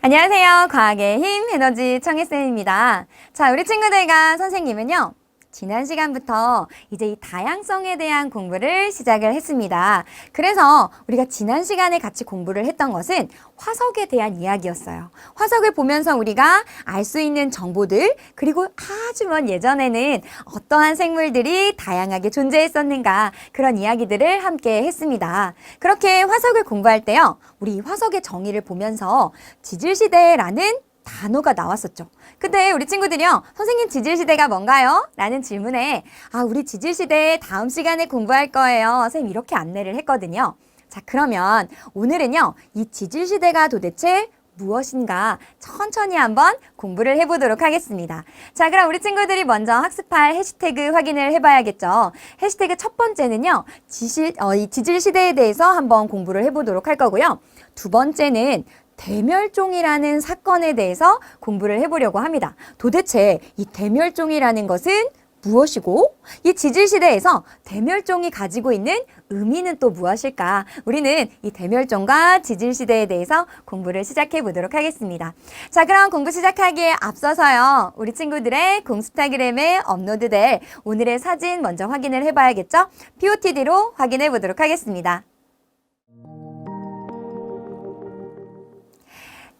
안녕하세요. 과학의 힘 에너지 청혜쌤입니다. 자, 우리 친구들과 선생님은요. 지난 시간부터 이제 이 다양성에 대한 공부를 시작을 했습니다. 그래서 우리가 지난 시간에 같이 공부를 했던 것은 화석에 대한 이야기였어요. 화석을 보면서 우리가 알 수 있는 정보들, 그리고 아주 먼 예전에는 어떠한 생물들이 다양하게 존재했었는가, 그런 이야기들을 함께 했습니다. 그렇게 화석을 공부할 때요, 우리 화석의 정의를 보면서 지질시대라는 단어가 나왔었죠. 근데 우리 친구들이요, 선생님 지질시대가 뭔가요? 라는 질문에 우리 지질시대 다음 시간에 공부할 거예요. 선생님 이렇게 안내를 했거든요. 자, 그러면 오늘은요, 이 지질시대가 도대체 무엇인가 천천히 한번 공부를 해보도록 하겠습니다. 자, 그럼 우리 친구들이 먼저 학습할 해시태그 확인을 해봐야겠죠. 해시태그 첫 번째는요, 이 지질시대에 대해서 한번 공부를 해보도록 할 거고요. 두 번째는 대멸종이라는 사건에 대해서 공부를 해보려고 합니다. 도대체 이 대멸종이라는 것은 무엇이고, 이 지질시대에서 대멸종이 가지고 있는 의미는 또 무엇일까? 우리는 이 대멸종과 지질시대에 대해서 공부를 시작해 보도록 하겠습니다. 자, 그럼 공부 시작하기에 앞서서요, 우리 친구들의 공스타그램에 업로드될 오늘의 사진 먼저 확인을 해봐야겠죠? POTD로 확인해 보도록 하겠습니다.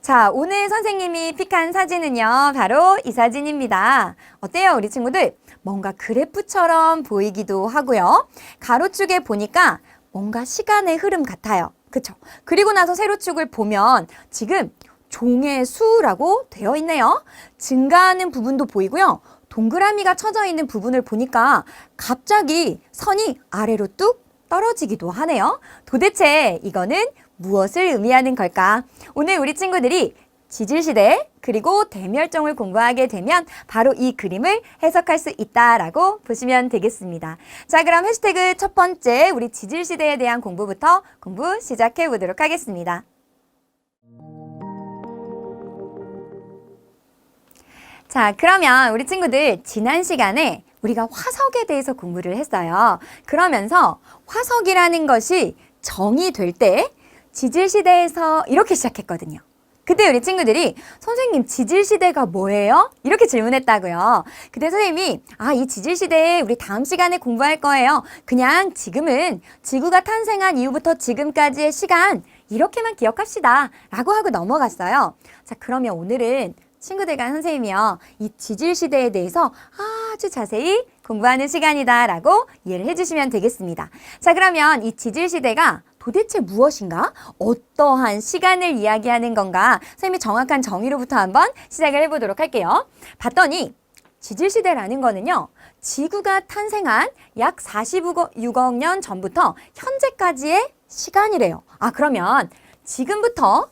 자, 오늘 선생님이 픽한 사진은요, 바로 이 사진입니다. 어때요, 우리 친구들? 뭔가 그래프처럼 보이기도 하고요. 가로축에 보니까 뭔가 시간의 흐름 같아요. 그쵸? 그리고 나서 세로축을 보면 지금 종의 수라고 되어 있네요. 증가하는 부분도 보이고요. 동그라미가 쳐져 있는 부분을 보니까 갑자기 선이 아래로 뚝 떨어지기도 하네요. 도대체 이거는 무엇을 의미하는 걸까? 오늘 우리 친구들이 지질시대 그리고 대멸종을 공부하게 되면 바로 이 그림을 해석할 수 있다라고 보시면 되겠습니다. 자, 그럼 해시태그 첫 번째 우리 지질시대에 대한 공부부터 공부 시작해 보도록 하겠습니다. 자, 그러면 우리 친구들 지난 시간에 우리가 화석에 대해서 공부를 했어요. 그러면서 화석이라는 것이 정의될 때 지질시대에서 이렇게 시작했거든요. 그때 우리 친구들이 선생님 지질시대가 뭐예요? 이렇게 질문했다고요. 그때 선생님이 이 지질시대 우리 다음 시간에 공부할 거예요. 그냥 지금은 지구가 탄생한 이후부터 지금까지의 시간 이렇게만 기억합시다 라고 하고 넘어갔어요. 자, 그러면 오늘은 친구들과 선생님이요, 이 지질시대에 대해서 아주 자세히 공부하는 시간이다 라고 이해를 해주시면 되겠습니다. 자, 그러면 이 지질시대가 도대체 무엇인가? 어떠한 시간을 이야기하는 건가? 선생님이 정확한 정의로부터 한번 시작을 해보도록 할게요. 봤더니 지질시대라는 거는요, 지구가 탄생한 약 46억 년 전부터 현재까지의 시간이래요. 그러면 지금부터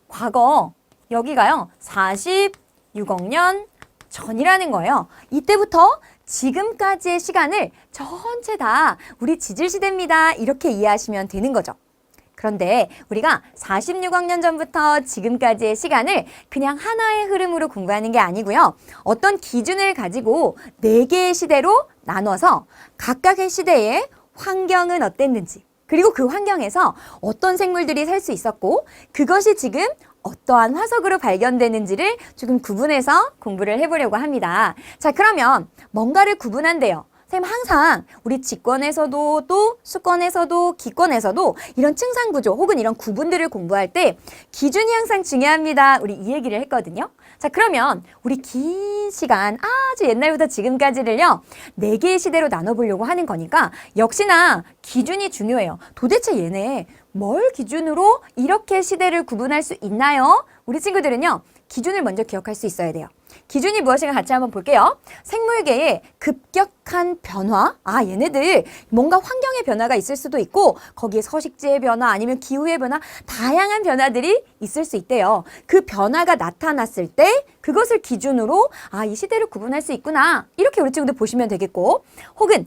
과거 여기가요 46억 년 전이라는 거예요. 이때부터 지금까지의 시간을 전체 다 우리 지질시대입니다. 이렇게 이해하시면 되는 거죠. 그런데 우리가 46억 년 전부터 지금까지의 시간을 그냥 하나의 흐름으로 공부하는 게 아니고요. 어떤 기준을 가지고 4개의 시대로 나눠서 각각의 시대의 환경은 어땠는지, 그리고 그 환경에서 어떤 생물들이 살 수 있었고 그것이 지금 어떠한 화석으로 발견되는지를 조금 구분해서 공부를 해보려고 합니다. 자, 그러면 뭔가를 구분한대요. 선생님 항상 우리 직권에서도 또 수권에서도 기권에서도 이런 층상구조 혹은 이런 구분들을 공부할 때 기준이 항상 중요합니다. 우리 이 얘기를 했거든요. 자, 그러면 우리 긴 시간 아주 옛날부터 지금까지를요 4개의 시대로 나눠보려고 하는 거니까 역시나 기준이 중요해요. 도대체 얘네 뭘 기준으로 이렇게 시대를 구분할 수 있나요? 우리 친구들은요 기준을 먼저 기억할 수 있어야 돼요. 기준이 무엇인가 같이 한번 볼게요. 생물계의 급격한 변화. 얘네들 뭔가 환경의 변화가 있을 수도 있고 거기에 서식지의 변화 아니면 기후의 변화, 다양한 변화들이 있을 수 있대요. 그 변화가 나타났을 때 그것을 기준으로 이 시대를 구분할 수 있구나. 이렇게 우리 친구들 보시면 되겠고, 혹은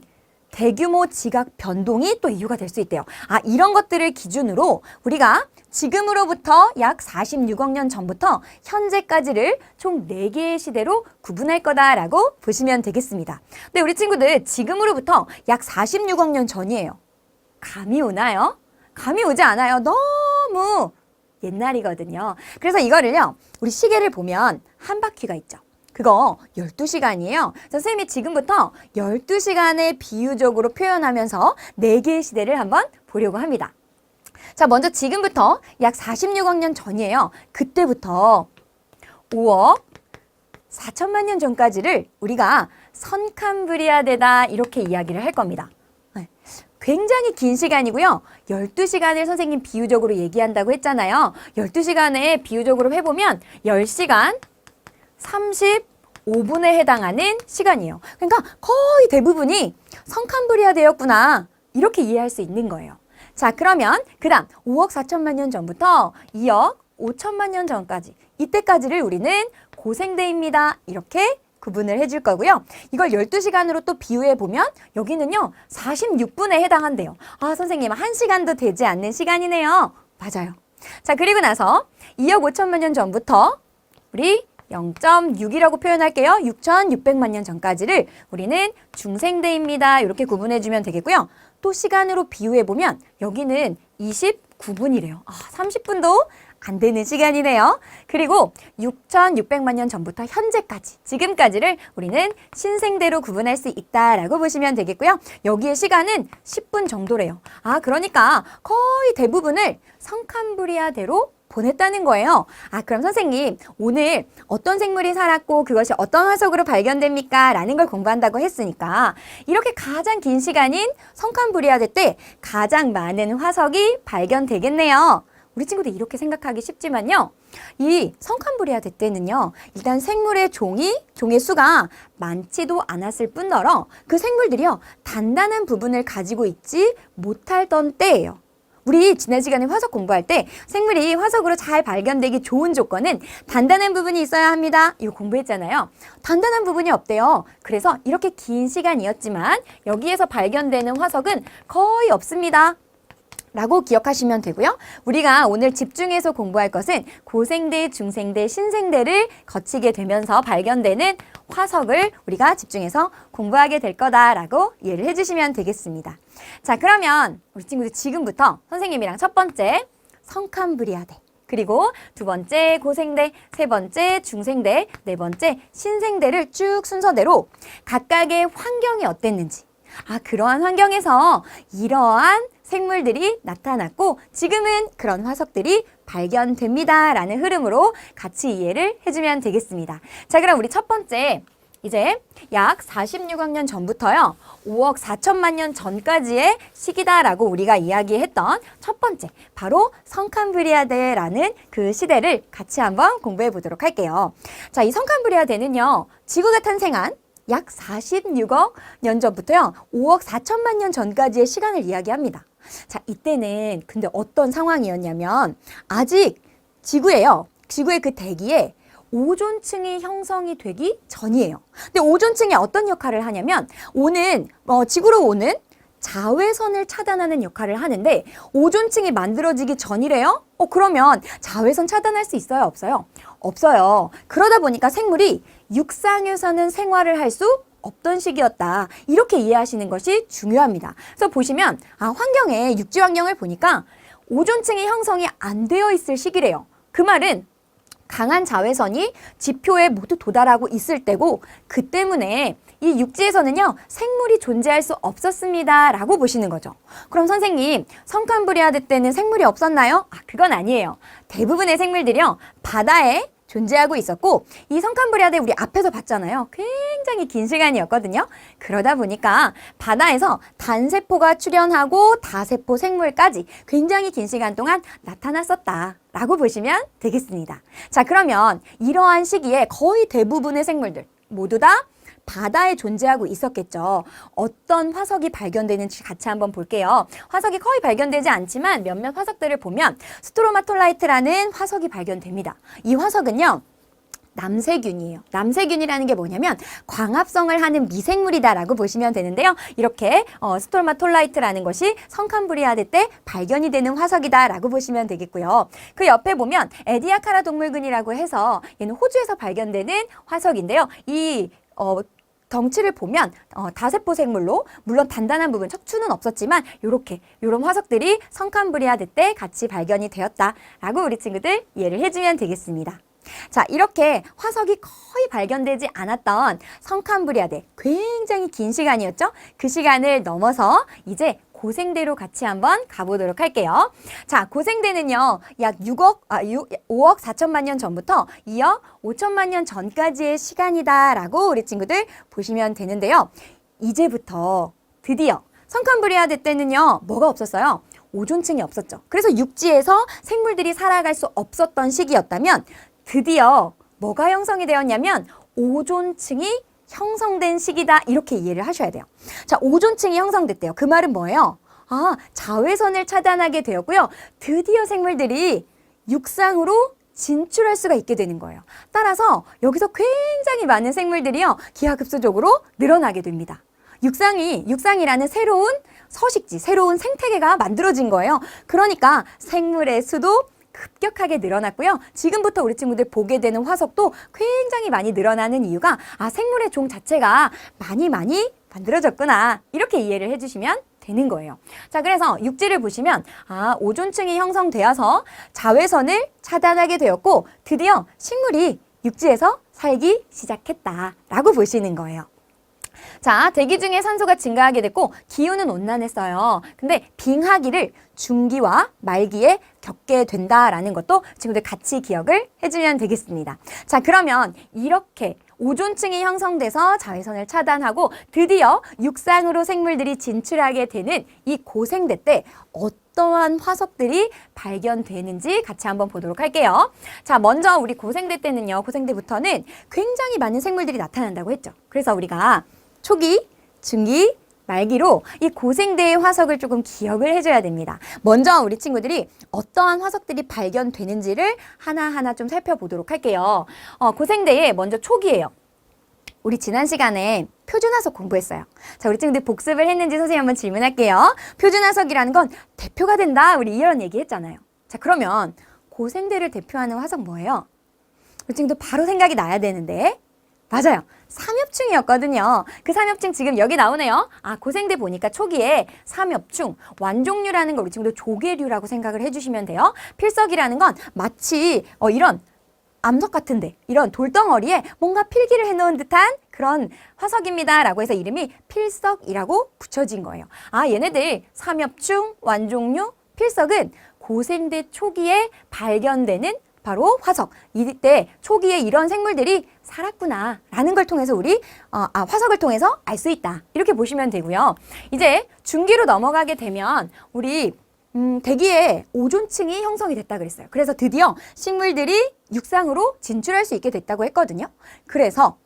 대규모 지각 변동이 또 이유가 될 수 있대요. 이런 것들을 기준으로 우리가 지금으로부터 약 46억 년 전부터 현재까지를 총 4개의 시대로 구분할 거다라고 보시면 되겠습니다. 근데 우리 친구들 지금으로부터 약 46억 년 전이에요. 감이 오나요? 감이 오지 않아요. 너무 옛날이거든요. 그래서 이거를요, 우리 시계를 보면 한 바퀴가 있죠. 그거 12시간이에요. 선생님이 지금부터 12시간을 비유적으로 표현하면서 4개의 시대를 한번 보려고 합니다. 자, 먼저 지금부터 약 46억 년 전이에요. 그때부터 5억 4천만 년 전까지를 우리가 선캄브리아대다 이렇게 이야기를 할 겁니다. 굉장히 긴 시간이고요. 12시간을 선생님 비유적으로 얘기한다고 했잖아요. 12시간에 비유적으로 해보면 10시간 35분에 해당하는 시간이에요. 그러니까 거의 대부분이 선캄브리아대였구나 이렇게 이해할 수 있는 거예요. 자, 그러면 그 다음 5억 4천만 년 전부터 2억 5천만 년 전까지 이때까지를 우리는 고생대입니다. 이렇게 구분을 해줄 거고요. 이걸 12시간으로 또 비유해보면 여기는요 46분에 해당한대요. 아, 선생님 1시간도 되지 않는 시간이네요. 맞아요. 자, 그리고 나서 2억 5천만 년 전부터 우리 0.6이라고 표현할게요. 6,600만 년 전까지를 우리는 중생대입니다. 이렇게 구분해주면 되겠고요. 또 시간으로 비유해보면 여기는 29분이래요. 30분도 안 되는 시간이네요. 그리고 6,600만 년 전부터 현재까지, 지금까지를 우리는 신생대로 구분할 수 있다라고 보시면 되겠고요. 여기에 시간은 10분 정도래요. 아, 그러니까 거의 대부분을 선캄브리아대로 보냈다는 거예요. 아, 그럼 선생님 오늘 어떤 생물이 살았고 그것이 어떤 화석으로 발견됩니까? 라는 걸 공부한다고 했으니까 이렇게 가장 긴 시간인 선캄브리아대 때 가장 많은 화석이 발견되겠네요. 우리 친구들 이렇게 생각하기 쉽지만요. 이 선캄브리아대 때는요. 일단 생물의 종의 수가 많지도 않았을 뿐더러 그 생물들이요. 단단한 부분을 가지고 있지 못하던 때예요. 우리 지난 시간에 화석 공부할 때 생물이 화석으로 잘 발견되기 좋은 조건은 단단한 부분이 있어야 합니다. 이거 공부했잖아요. 단단한 부분이 없대요. 그래서 이렇게 긴 시간이었지만 여기에서 발견되는 화석은 거의 없습니다. 라고 기억하시면 되고요. 우리가 오늘 집중해서 공부할 것은 고생대, 중생대, 신생대를 거치게 되면서 발견되는 화석을 우리가 집중해서 공부하게 될 거다라고 이해를 해주시면 되겠습니다. 자, 그러면 우리 친구들 지금부터 선생님이랑 첫 번째 선캄브리아대, 그리고 두 번째 고생대, 세 번째 중생대, 네 번째 신생대를 쭉 순서대로 각각의 환경이 어땠는지, 그러한 환경에서 이러한 생물들이 나타났고 지금은 그런 화석들이 발견됩니다. 라는 흐름으로 같이 이해를 해주면 되겠습니다. 자, 그럼 우리 첫 번째 이제 약 46억 년 전부터요. 5억 4천만 년 전까지의 시기다라고 우리가 이야기했던 첫 번째 바로 선캄브리아대라는 그 시대를 같이 한번 공부해 보도록 할게요. 자, 이 선캄브리아대는요. 지구가 탄생한 약 46억 년 전부터요. 5억 4천만 년 전까지의 시간을 이야기합니다. 자, 이때는 근데 어떤 상황이었냐면 아직 지구의 그 대기에 오존층이 형성이 되기 전이에요. 근데 오존층이 어떤 역할을 하냐면 지구로 오는 자외선을 차단하는 역할을 하는데 오존층이 만들어지기 전이래요? 그러면 자외선 차단할 수 있어요? 없어요? 없어요. 그러다 보니까 생물이 육상에서는 생활을 할 수 없던 시기였다. 이렇게 이해하시는 것이 중요합니다. 그래서 보시면 환경에 육지 환경을 보니까 오존층의 형성이 안 되어 있을 시기래요. 그 말은 강한 자외선이 지표에 모두 도달하고 있을 때고 그 때문에 이 육지에서는요 생물이 존재할 수 없었습니다 라고 보시는 거죠. 그럼 선생님 선캄브리아대 때는 생물이 없었나요? 그건 아니에요. 대부분의 생물들이요 바다에 존재하고 있었고 이 선캄브리아대 우리 앞에서 봤잖아요. 굉장히 긴 시간이었거든요. 그러다 보니까 바다에서 단세포가 출현하고 다세포 생물까지 굉장히 긴 시간 동안 나타났었다라고 보시면 되겠습니다. 자, 그러면 이러한 시기에 거의 대부분의 생물들 모두 다 바다에 존재하고 있었겠죠. 어떤 화석이 발견되는지 같이 한번 볼게요. 화석이 거의 발견되지 않지만 몇몇 화석들을 보면 스트로마톨라이트라는 화석이 발견됩니다. 이 화석은요. 남세균이에요. 남세균이라는 게 뭐냐면 광합성을 하는 미생물이다라고 보시면 되는데요. 이렇게 스트로마톨라이트라는 것이 선캄브리아대 때 발견이 되는 화석이다라고 보시면 되겠고요. 그 옆에 보면 에디아카라 동물군이라고 해서 얘는 호주에서 발견되는 화석인데요. 이 덩치를 보면 다세포 생물로 물론 단단한 부분 척추는 없었지만 요런 화석들이 성캄브리아대 때 같이 발견이 되었다라고 우리 친구들 이해를 해주면 되겠습니다. 자, 이렇게 화석이 거의 발견되지 않았던 성캄브리아대 굉장히 긴 시간이었죠? 그 시간을 넘어서 이제 고생대로 같이 한번 가보도록 할게요. 자, 고생대는요, 약 5억 4천만 년 전부터 2억 5천만 년 전까지의 시간이다라고 우리 친구들 보시면 되는데요. 이제부터 드디어 성캄브리아대 때는요, 뭐가 없었어요? 오존층이 없었죠. 그래서 육지에서 생물들이 살아갈 수 없었던 시기였다면 드디어 뭐가 형성이 되었냐면 오존층이 형성된 시기다 이렇게 이해를 하셔야 돼요. 자, 오존층이 형성됐대요. 그 말은 뭐예요? 자외선을 차단하게 되었고요. 드디어 생물들이 육상으로 진출할 수가 있게 되는 거예요. 따라서 여기서 굉장히 많은 생물들이요, 기하급수적으로 늘어나게 됩니다. 육상이라는 새로운 서식지, 새로운 생태계가 만들어진 거예요. 그러니까 생물의 수도 급격하게 늘어났고요. 지금부터 우리 친구들 보게 되는 화석도 굉장히 많이 늘어나는 이유가 생물의 종 자체가 많이 만들어졌구나. 이렇게 이해를 해주시면 되는 거예요. 자, 그래서 육지를 보시면 오존층이 형성되어서 자외선을 차단하게 되었고 드디어 식물이 육지에서 살기 시작했다라고 보시는 거예요. 자, 대기 중에 산소가 증가하게 됐고 기후는 온난했어요. 근데 빙하기를 중기와 말기에 겪게 된다라는 것도 친구들 같이 기억을 해주면 되겠습니다. 자, 그러면 이렇게 오존층이 형성돼서 자외선을 차단하고 드디어 육상으로 생물들이 진출하게 되는 이 고생대 때 어떠한 화석들이 발견되는지 같이 한번 보도록 할게요. 자, 먼저 우리 고생대 때는요, 고생대부터는 굉장히 많은 생물들이 나타난다고 했죠. 그래서 우리가 초기, 중기, 말기로 이 고생대의 화석을 조금 기억을 해줘야 됩니다. 먼저 우리 친구들이 어떠한 화석들이 발견되는지를 하나하나 좀 살펴보도록 할게요. 고생대의 먼저 초기예요. 우리 지난 시간에 표준화석 공부했어요. 자, 우리 친구들 복습을 했는지 선생님 한번 질문할게요. 표준화석이라는 건 대표가 된다. 우리 이런 얘기 했잖아요. 자, 그러면 고생대를 대표하는 화석 뭐예요? 우리 친구들 바로 생각이 나야 되는데 맞아요. 삼엽충이었거든요. 그 삼엽충 지금 여기 나오네요. 고생대 보니까 초기에 삼엽충, 완종류라는 걸 우리 친구들 조개류라고 생각을 해주시면 돼요. 필석이라는 건 마치 이런 암석 같은데 이런 돌덩어리에 뭔가 필기를 해놓은 듯한 그런 화석입니다 라고 해서 이름이 필석이라고 붙여진 거예요. 얘네들 삼엽충, 완종류, 필석은 고생대 초기에 발견되는 바로 화석. 이때 초기에 이런 생물들이 살았구나 라는 걸 통해서 우리 화석을 통해서 알 수 있다. 이렇게 보시면 되고요. 이제 중기로 넘어가게 되면 우리 대기에 오존층이 형성이 됐다 그랬어요. 그래서 드디어 식물들이 육상으로 진출할 수 있게 됐다고 했거든요. 그래서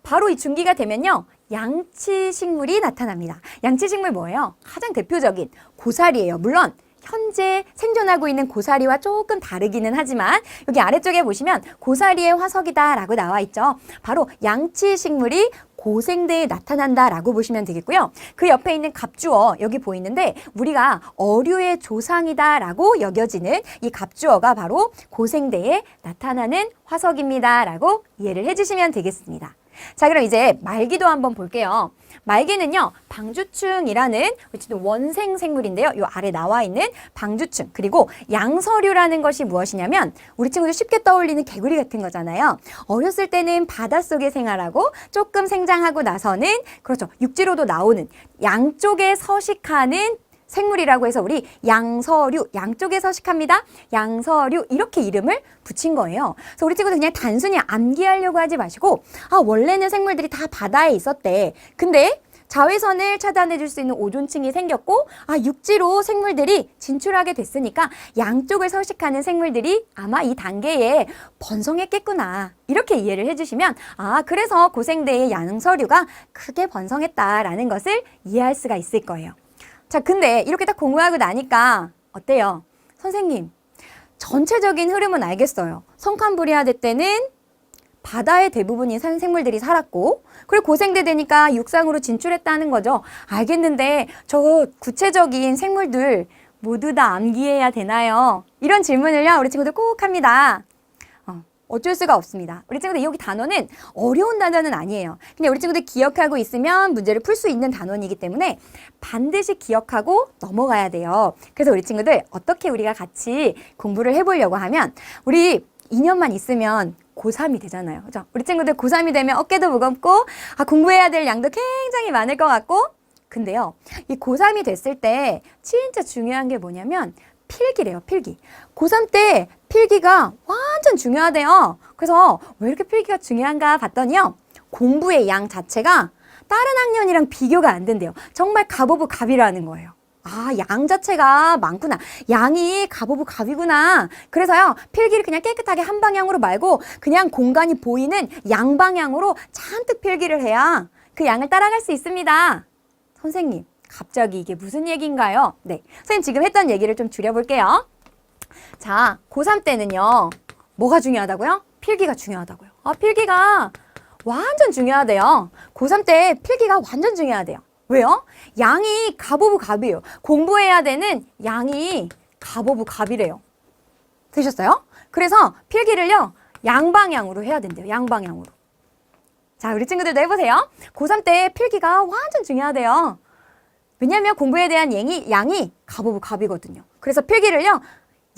바로 이 중기가 되면요, 양치식물이 나타납니다. 양치식물 뭐예요? 가장 대표적인 고사리예요. 물론 현재 생존하고 있는 고사리와 조금 다르기는 하지만 여기 아래쪽에 보시면 고사리의 화석이다라고 나와 있죠. 바로 양치식물이 고생대에 나타난다라고 보시면 되겠고요. 그 옆에 있는 갑주어 여기 보이는데 우리가 어류의 조상이다라고 여겨지는 이 갑주어가 바로 고생대에 나타나는 화석입니다라고 이해를 해주시면 되겠습니다. 자, 그럼 이제 말기도 한번 볼게요. 말기는요, 방주충이라는 원생 생물인데요. 요 아래 나와 있는 방주충, 그리고 양서류라는 것이 무엇이냐면 우리 친구들 쉽게 떠올리는 개구리 같은 거잖아요. 어렸을 때는 바닷속에 생활하고 조금 생장하고 나서는 그렇죠, 육지로도 나오는 양쪽에 서식하는 생물이라고 해서 우리 양서류, 양쪽에 서식합니다. 양서류 이렇게 이름을 붙인 거예요. 그래서 우리 친구들 그냥 단순히 암기하려고 하지 마시고 원래는 생물들이 다 바다에 있었대. 근데 자외선을 차단해 줄 수 있는 오존층이 생겼고 육지로 생물들이 진출하게 됐으니까 양쪽을 서식하는 생물들이 아마 이 단계에 번성했겠구나. 이렇게 이해를 해주시면 그래서 고생대의 양서류가 크게 번성했다라는 것을 이해할 수가 있을 거예요. 자, 근데 이렇게 딱 공부하고 나니까 어때요? 선생님, 전체적인 흐름은 알겠어요. 성캄브리아대 때는 바다의 대부분이 생물들이 살았고 그리고 고생대 되니까 육상으로 진출했다는 거죠. 알겠는데 저 구체적인 생물들 모두 다 암기해야 되나요? 이런 질문을요, 우리 친구들 꼭 합니다. 어쩔 수가 없습니다. 우리 친구들 여기 단어는 어려운 단어는 아니에요. 그냥 우리 친구들 기억하고 있으면 문제를 풀 수 있는 단원이기 때문에 반드시 기억하고 넘어가야 돼요. 그래서 우리 친구들 어떻게 우리가 같이 공부를 해보려고 하면 우리 2년만 있으면 고3이 되잖아요. 그죠? 우리 친구들 고3이 되면 어깨도 무겁고 공부해야 될 양도 굉장히 많을 것 같고 근데요. 이 고3이 됐을 때 진짜 중요한 게 뭐냐면 필기래요. 필기. 고3 때 필기가 완전 중요하대요. 그래서 왜 이렇게 필기가 중요한가 봤더니요. 공부의 양 자체가 다른 학년이랑 비교가 안 된대요. 정말 갑오브 갑이라는 거예요. 양 자체가 많구나. 양이 갑오브 갑이구나. 그래서요, 필기를 그냥 깨끗하게 한 방향으로 말고 그냥 공간이 보이는 양방향으로 잔뜩 필기를 해야 그 양을 따라갈 수 있습니다. 선생님, 갑자기 이게 무슨 얘기인가요? 네, 선생님 지금 했던 얘기를 좀 줄여볼게요. 자, 고3 때는요, 뭐가 중요하다고요? 필기가 중요하다고요. 필기가 완전 중요하대요. 고3 때 필기가 완전 중요하대요. 왜요? 양이 갑오브 갑이에요. 공부해야 되는 양이 갑오브 갑이래요. 들으셨어요? 그래서 필기를요, 양방향으로 해야 된대요. 양방향으로. 자, 우리 친구들도 해보세요. 고3 때 필기가 완전 중요하대요. 왜냐하면 공부에 대한 양이 갑오브 갑이거든요. 그래서 필기를요,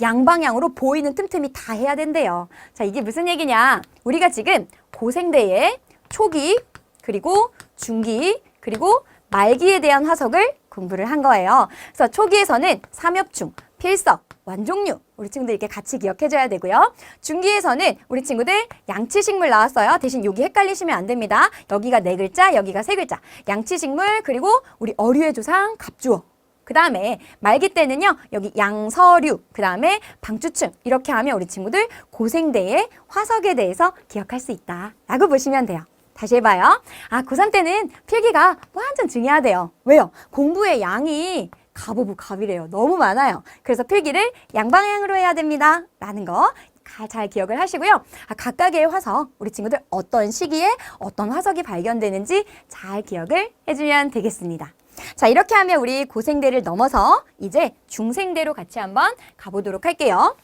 양방향으로 보이는 틈틈이 다 해야 된대요. 자, 이게 무슨 얘기냐? 우리가 지금 고생대의 초기, 그리고 중기, 그리고 말기에 대한 화석을 공부를 한 거예요. 그래서 초기에서는 삼엽충, 필석, 완종류 우리 친구들 이렇게 같이 기억해줘야 되고요. 중기에서는 우리 친구들 양치식물 나왔어요. 대신 여기 헷갈리시면 안 됩니다. 여기가 4글자, 여기가 3글자. 양치식물 그리고 우리 어류의 조상 갑주어. 그 다음에 말기 때는요. 여기 양서류, 그 다음에 방추충 이렇게 하면 우리 친구들 고생대의 화석에 대해서 기억할 수 있다라고 보시면 돼요. 다시 해봐요. 고3 때는 필기가 완전 중요하대요. 왜요? 공부의 양이 갑오브 갑이래요. 너무 많아요. 그래서 필기를 양방향으로 해야 됩니다. 라는 거 잘 기억을 하시고요. 각각의 화석, 우리 친구들 어떤 시기에 어떤 화석이 발견되는지 잘 기억을 해주면 되겠습니다. 자, 이렇게 하면 우리 고생대를 넘어서 이제 중생대로 같이 한번 가보도록 할게요.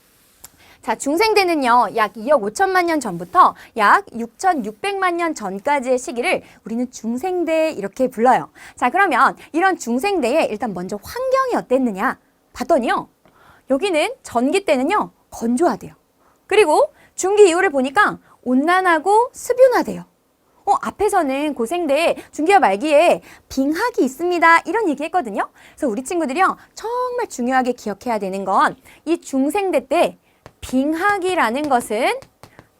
자, 중생대는요, 약 2억 5천만 년 전부터 약 6,600만 년 전까지의 시기를 우리는 중생대 이렇게 불러요. 자, 그러면 이런 중생대에 일단 먼저 환경이 어땠느냐 봤더니요, 여기는 전기 때는요, 건조하대요. 그리고 중기 이후를 보니까 온난하고 습윤하대요. 앞에서는 고생대에 중기와 말기에 빙하기 있습니다. 이런 얘기 했거든요. 그래서 우리 친구들이요, 정말 중요하게 기억해야 되는 건 이 중생대 때 빙하기라는 것은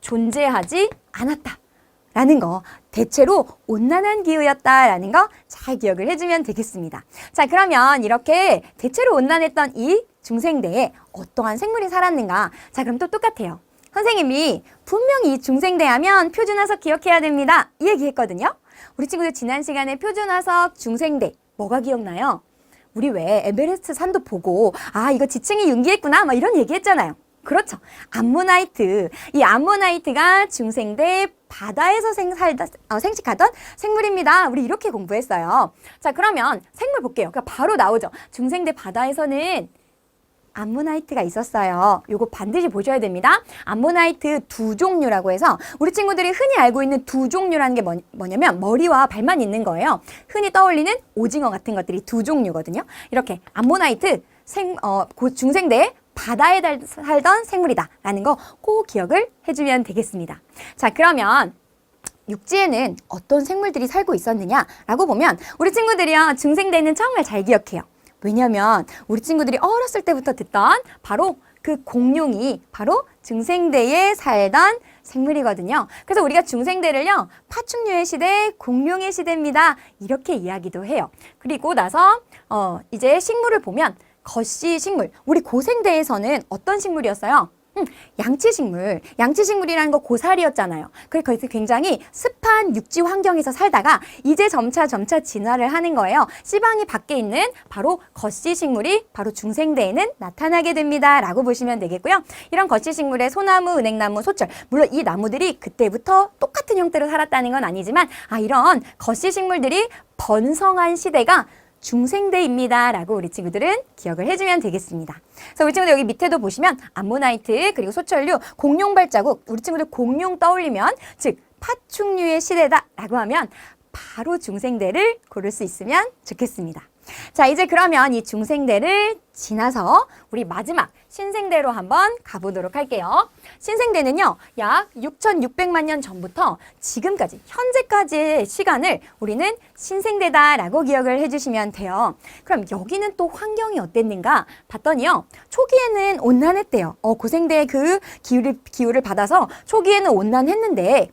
존재하지 않았다라는 거, 대체로 온난한 기후였다라는 거 잘 기억을 해주면 되겠습니다. 자, 그러면 이렇게 대체로 온난했던 이 중생대에 어떠한 생물이 살았는가? 자, 그럼 또 똑같아요. 선생님이 분명히 이 중생대 하면 표준화석 기억해야 됩니다. 이 얘기 했거든요. 우리 친구들 지난 시간에 표준화석, 중생대 뭐가 기억나요? 우리 왜 에베레스트 산도 보고 이거 지층이 융기했구나 막 이런 얘기 했잖아요. 그렇죠. 암모나이트. 이 암모나이트가 중생대 바다에서 생식하던 생물입니다. 우리 이렇게 공부했어요. 자, 그러면 생물 볼게요. 그러니까 바로 나오죠. 중생대 바다에서는 암모나이트가 있었어요. 요거 반드시 보셔야 됩니다. 암모나이트 2종류라고 해서 우리 친구들이 흔히 알고 있는 2종류라는 게 뭐냐면 머리와 발만 있는 거예요. 흔히 떠올리는 오징어 같은 것들이 2종류거든요. 이렇게 암모나이트 중생대에 바다에 살던 생물이다라는 거 꼭 기억을 해주면 되겠습니다. 자, 그러면 육지에는 어떤 생물들이 살고 있었느냐라고 보면 우리 친구들이요, 중생대는 정말 잘 기억해요. 왜냐면 우리 친구들이 어렸을 때부터 듣던 바로 그 공룡이 바로 중생대에 살던 생물이거든요. 그래서 우리가 중생대를요, 파충류의 시대, 공룡의 시대입니다. 이렇게 이야기도 해요. 그리고 나서 이제 식물을 보면 거시 식물, 우리 고생대에서는 어떤 식물이었어요? 양치식물. 양치식물이라는 거 고사리였잖아요. 그래서 거기서 굉장히 습한 육지 환경에서 살다가 이제 점차 진화를 하는 거예요. 씨방이 밖에 있는 바로 거시식물이 바로 중생대에는 나타나게 됩니다. 라고 보시면 되겠고요. 이런 거시식물의 소나무, 은행나무, 소철. 물론 이 나무들이 그때부터 똑같은 형태로 살았다는 건 아니지만 이런 거시식물들이 번성한 시대가 중생대입니다 라고 우리 친구들은 기억을 해주면 되겠습니다. 그래서 우리 친구들 여기 밑에도 보시면 암모나이트 그리고 소철류, 공룡 발자국, 우리 친구들 공룡 떠올리면 즉 파충류의 시대다 라고 하면 바로 중생대를 고를 수 있으면 좋겠습니다. 자, 이제 그러면 이 중생대를 지나서 우리 마지막 신생대로 한번 가보도록 할게요. 신생대는요, 약 6,600만 년 전부터 지금까지, 현재까지의 시간을 우리는 신생대다라고 기억을 해주시면 돼요. 그럼 여기는 또 환경이 어땠는가 봤더니요, 초기에는 온난했대요. 고생대의 그 기후를 받아서 초기에는 온난했는데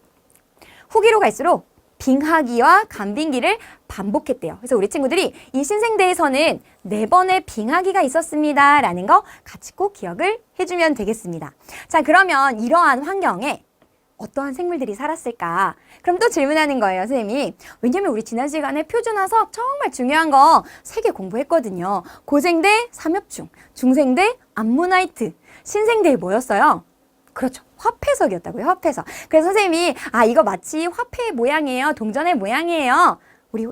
후기로 갈수록 빙하기와 간빙기를 반복했대요. 그래서 우리 친구들이 이 신생대에서는 4번의 빙하기가 있었습니다 라는 거 같이 꼭 기억을 해주면 되겠습니다. 자, 그러면 이러한 환경에 어떠한 생물들이 살았을까? 그럼 또 질문하는 거예요, 선생님이. 왜냐면 우리 지난 시간에 표준화석 정말 중요한 거 3개 공부했거든요. 고생대, 삼엽충, 중생대, 암모나이트, 신생대에 뭐였어요? 그렇죠. 화폐석이었다고요. 화폐석. 그래서 선생님이 이거 마치 화폐의 모양이에요. 동전의 모양이에요. 우리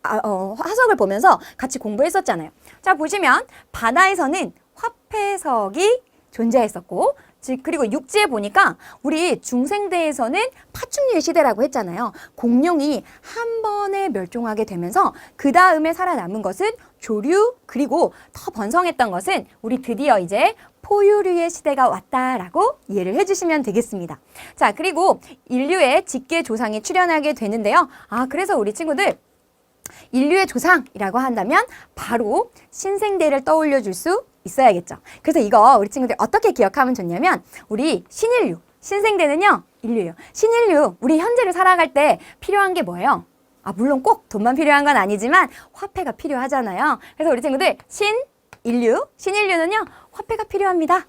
화석을 보면서 같이 공부했었잖아요. 자, 보시면 바다에서는 화폐석이 존재했었고 그리고 육지에 보니까 우리 중생대에서는 파충류의 시대라고 했잖아요. 공룡이 한 번에 멸종하게 되면서 그 다음에 살아남은 것은 조류 그리고 더 번성했던 것은 우리 드디어 이제 포유류의 시대가 왔다라고 이해를 해주시면 되겠습니다. 자, 그리고 인류의 직계 조상이 출현하게 되는데요. 그래서 우리 친구들 인류의 조상이라고 한다면 바로 신생대를 떠올려 줄 수 있어야겠죠. 그래서 이거 우리 친구들 어떻게 기억하면 좋냐면 우리 신인류, 신생대는요 인류예요. 신인류, 우리 현재를 살아갈 때 필요한 게 뭐예요? 물론 꼭 돈만 필요한 건 아니지만 화폐가 필요하잖아요. 그래서 우리 친구들 신인류는요 화폐가 필요합니다.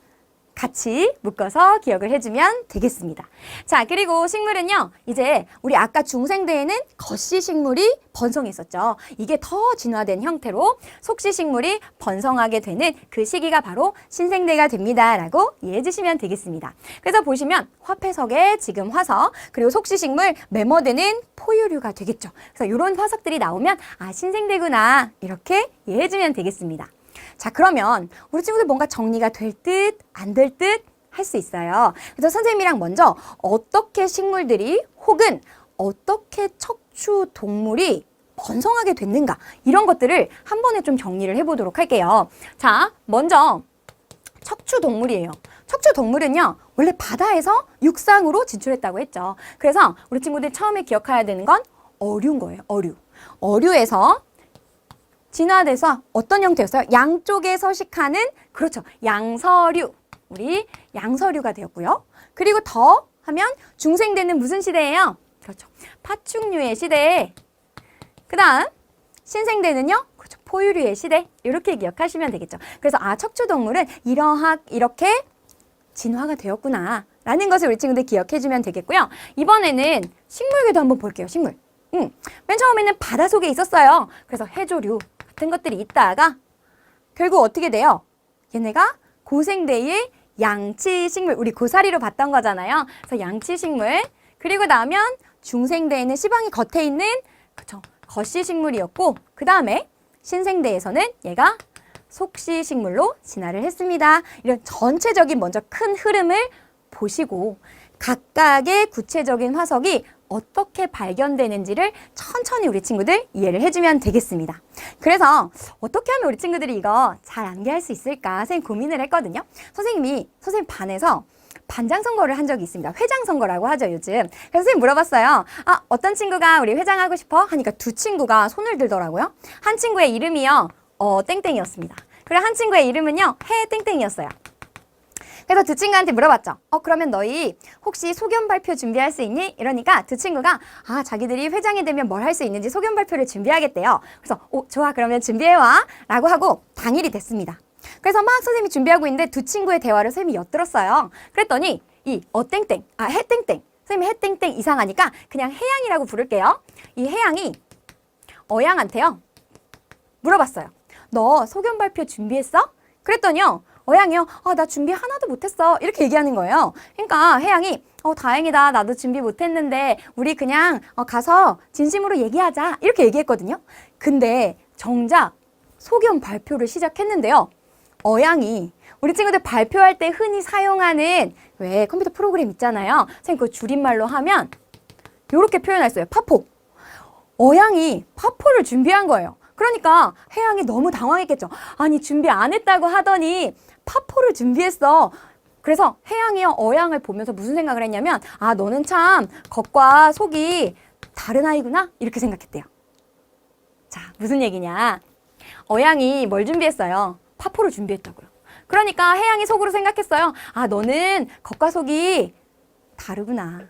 같이 묶어서 기억을 해주면 되겠습니다. 자, 그리고 식물은요, 이제 우리 아까 중생대에는 겉씨 식물이 번성했었죠. 이게 더 진화된 형태로 속씨 식물이 번성하게 되는 그 시기가 바로 신생대가 됩니다. 라고 이해해 주시면 되겠습니다. 그래서 보시면 화폐석에 지금 화석, 그리고 속씨 식물, 메머드는 포유류가 되겠죠. 그래서 이런 화석들이 나오면 신생대구나 이렇게 이해해 주면 되겠습니다. 자, 그러면 우리 친구들 뭔가 정리가 될 듯, 안 될 듯 할 수 있어요. 그래서 선생님이랑 먼저 어떻게 식물들이 혹은 어떻게 척추 동물이 번성하게 됐는가 이런 것들을 한 번에 좀 정리를 해보도록 할게요. 자, 먼저 척추 동물이에요. 척추 동물은요, 원래 바다에서 육상으로 진출했다고 했죠. 그래서 우리 친구들 처음에 기억해야 되는 건 어류인 거예요. 어류에서 진화돼서 어떤 형태였어요? 양쪽에 서식하는, 그렇죠, 양서류. 우리 양서류가 되었고요. 그리고 더 하면 중생대는 무슨 시대예요? 그렇죠, 파충류의 시대. 그 다음 신생대는요, 그렇죠, 포유류의 시대. 이렇게 기억하시면 되겠죠. 그래서 척추동물은 이렇게 진화가 되었구나 라는 것을 우리 친구들 기억해주면 되겠고요. 이번에는 식물계도 한번 볼게요. 식물. 맨 처음에는 바다 속에 있었어요. 그래서 해조류 같은 것들이 있다가 결국 어떻게 돼요? 얘네가 고생대의 양치식물, 우리 고사리로 봤던 거잖아요. 그래서 양치식물, 그리고 나면 중생대에는 시방이 겉에 있는, 그쵸, 겉씨식물이었고, 그 다음에 신생대에서는 얘가 속씨식물로 진화를 했습니다. 이런 전체적인 먼저 큰 흐름을 보시고 각각의 구체적인 화석이 어떻게 발견되는지를 천천히 우리 친구들 이해를 해주면 되겠습니다. 그래서 어떻게 하면 우리 친구들이 이거 잘 암기할 수 있을까 선생님 고민을 했거든요. 선생님 반에서 반장 선거를 한 적이 있습니다. 회장 선거라고 하죠, 요즘. 그래서 선생님 물어봤어요. 어떤 친구가 우리 회장하고 싶어? 하니까 두 친구가 손을 들더라고요. 한 친구의 이름이요, 땡땡이었습니다. 그리고 한 친구의 이름은요, 해 땡땡이었어요. 그래서 두 친구한테 물어봤죠. 그러면 너희 혹시 소견 발표 준비할 수 있니? 이러니까 두 친구가 자기들이 회장이 되면 뭘 할 수 있는지 소견 발표를 준비하겠대요. 그래서 좋아, 그러면 준비해와 라고 하고 당일이 됐습니다. 그래서 막 선생님이 준비하고 있는데 두 친구의 대화를 선생님이 엿들었어요. 그랬더니 땡땡, 해땡땡, 선생님이 해땡땡 이상하니까 그냥 해양이라고 부를게요. 이 해양이 어양한테요 물어봤어요. 너 소견 발표 준비했어? 그랬더니요, 어양이요, 나 준비 하나도 못했어 이렇게 얘기하는 거예요. 그러니까 해양이 다행이다, 나도 준비 못했는데 우리 그냥 가서 진심으로 얘기하자 이렇게 얘기했거든요. 근데 정작 소견 발표를 시작했는데요. 어양이 우리 친구들 발표할 때 흔히 사용하는 왜 컴퓨터 프로그램 있잖아요. 선생님 그 줄임말로 하면 이렇게 표현했어요. 파포. 어양이 파포를 준비한 거예요. 그러니까 혜양이 너무 당황했겠죠. 아니 준비 안 했다고 하더니 파포를 준비했어. 그래서 혜양이 어양을 보면서 무슨 생각을 했냐면 아 너는 참 겉과 속이 다른 아이구나 이렇게 생각했대요. 자 무슨 얘기냐. 어양이 뭘 준비했어요? 파포를 준비했다고요. 그러니까 혜양이 속으로 생각했어요. 아 너는 겉과 속이 다르구나.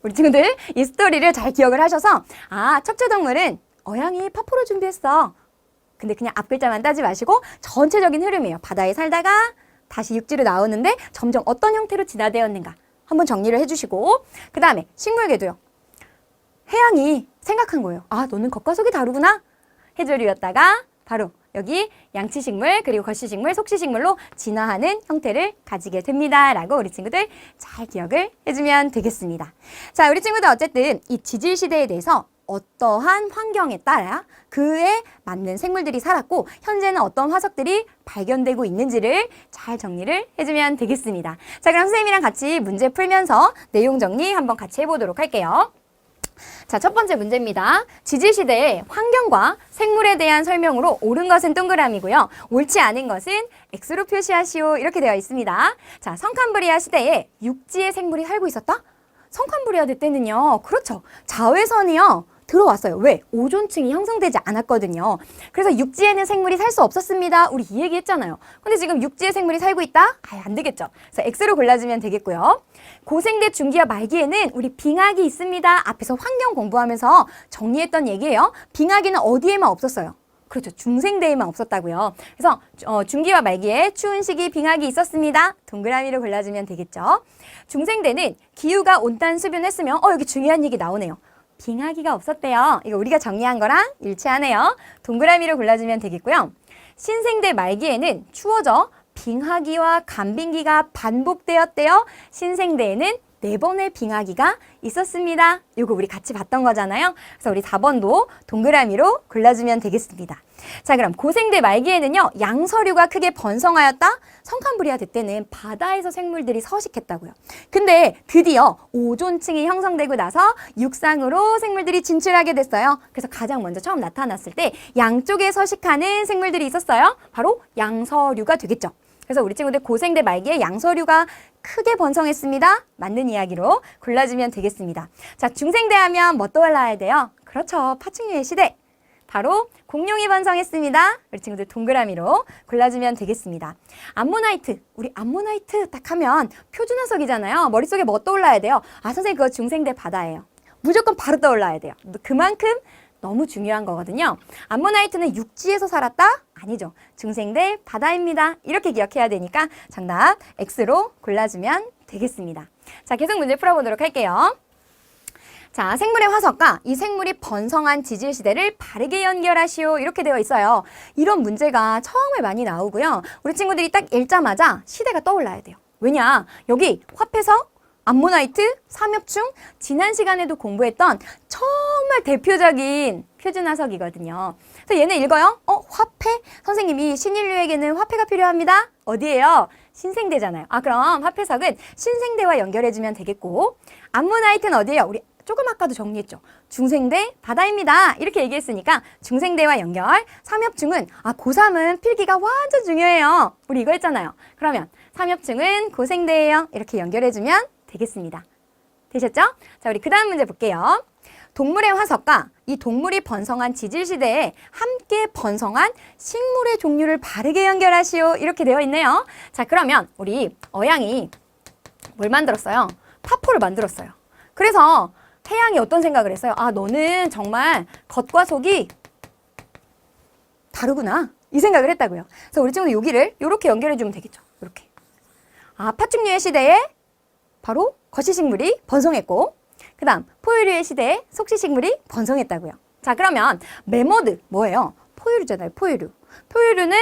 우리 친구들 이 스토리를 잘 기억을 하셔서 아 첩추동물은 어양이 파포를 준비했어. 근데 그냥 앞글자만 따지 마시고 전체적인 흐름이에요. 바다에 살다가 다시 육지로 나오는데 점점 어떤 형태로 진화되었는가 한번 정리를 해주시고 그 다음에 식물계도요. 혜양이 생각한 거예요. 아 너는 겉과 속이 다르구나. 해조류였다가 바로 여기 양치식물 그리고 거시식물 속시식물로 진화하는 형태를 가지게 됩니다. 라고 우리 친구들 잘 기억을 해주면 되겠습니다. 자 우리 친구들 어쨌든 이 지질시대에 대해서 어떠한 환경에 따라 그에 맞는 생물들이 살았고 현재는 어떤 화석들이 발견되고 있는지를 잘 정리를 해주면 되겠습니다. 자 그럼 선생님이랑 같이 문제 풀면서 내용 정리 한번 같이 해보도록 할게요. 자, 첫 번째 문제입니다. 지질시대의 환경과 생물에 대한 설명으로 옳은 것은 동그라미고요. 옳지 않은 것은 X로 표시하시오. 이렇게 되어 있습니다. 자, 성캄브리아 시대에 육지의 생물이 살고 있었다? 성캄브리아 때는요. 그렇죠. 자외선이요. 들어왔어요. 왜? 오존층이 형성되지 않았거든요. 그래서 육지에는 생물이 살 수 없었습니다. 우리 이 얘기 했잖아요. 근데 지금 육지에 생물이 살고 있다? 아예 안 되겠죠. 그래서 X로 골라주면 되겠고요. 고생대 중기와 말기에는 우리 빙하기 있습니다. 앞에서 환경 공부하면서 정리했던 얘기예요. 빙하기는 어디에만 없었어요? 그렇죠. 중생대에만 없었다고요. 그래서 중기와 말기에 추운 시기 빙하기 있었습니다. 동그라미로 골라주면 되겠죠. 중생대는 기후가 온단 수변했으면 여기 중요한 얘기 나오네요. 빙하기가 없었대요. 이거 우리가 정리한 거랑 일치하네요. 동그라미로 골라주면 되겠고요. 신생대 말기에는 추워져 빙하기와 간빙기가 반복되었대요. 신생대에는 4번의 빙하기가 있었습니다. 이거 우리 같이 봤던 거잖아요. 그래서 우리 4번도 동그라미로 골라주면 되겠습니다. 자, 그럼 고생대 말기에는요. 양서류가 크게 번성하였다. 성캄브리아 때는 바다에서 생물들이 서식했다고요. 근데 드디어 오존층이 형성되고 나서 육상으로 생물들이 진출하게 됐어요. 그래서 가장 먼저 처음 나타났을 때 양쪽에 서식하는 생물들이 있었어요. 바로 양서류가 되겠죠. 그래서 우리 친구들 고생대 말기에 양서류가 크게 번성했습니다. 맞는 이야기로 골라주면 되겠습니다. 자, 중생대 하면 뭐 떠올라야 돼요? 그렇죠. 파충류의 시대. 바로 공룡이 번성했습니다. 우리 친구들 동그라미로 골라주면 되겠습니다. 암모나이트. 우리 암모나이트 딱 하면 표준화석이잖아요. 머릿속에 뭐 떠올라야 돼요? 아, 선생님 그거 중생대 바다예요. 무조건 바로 떠올라야 돼요. 그만큼 너무 중요한 거거든요. 암모나이트는 육지에서 살았다? 아니죠. 중생대 바다입니다. 이렇게 기억해야 되니까 정답 X로 골라주면 되겠습니다. 자, 계속 문제 풀어보도록 할게요. 자, 생물의 화석과 이 생물이 번성한 지질시대를 바르게 연결하시오. 이렇게 되어 있어요. 이런 문제가 정말 많이 나오고요. 우리 친구들이 딱 읽자마자 시대가 떠올라야 돼요. 왜냐? 여기 화폐석, 암모나이트, 삼엽충, 지난 시간에도 공부했던 정말 대표적인 표준화석이거든요. 그래서 얘네 읽어요. 화폐? 선생님이 신인류에게는 화폐가 필요합니다. 어디예요? 신생대잖아요. 아, 그럼 화폐석은 신생대와 연결해주면 되겠고 암모나이트는 어디예요? 우리 조금 아까도 정리했죠. 중생대 바다입니다. 이렇게 얘기했으니까 중생대와 연결. 삼엽충은 고3은 필기가 완전 중요해요. 우리 이거 했잖아요. 그러면 삼엽충은 고생대예요. 이렇게 연결해주면 되겠습니다. 되셨죠? 자, 우리 그 다음 문제 볼게요. 동물의 화석과 이 동물이 번성한 지질시대에 함께 번성한 식물의 종류를 바르게 연결하시오. 이렇게 되어 있네요. 자, 그러면 우리 어양이 뭘 만들었어요? 파포를 만들었어요. 그래서 태양이 어떤 생각을 했어요? 아, 너는 정말 겉과 속이 다르구나. 이 생각을 했다고요. 그래서 우리 친구도 여기를 이렇게 연결해주면 되겠죠. 이렇게. 파충류의 시대에 바로 거시식물이 번성했고 그 다음 포유류의 시대에 속시식물이 번성했다고요. 자, 그러면 메머드 뭐예요? 포유류잖아요. 포유류. 포유류는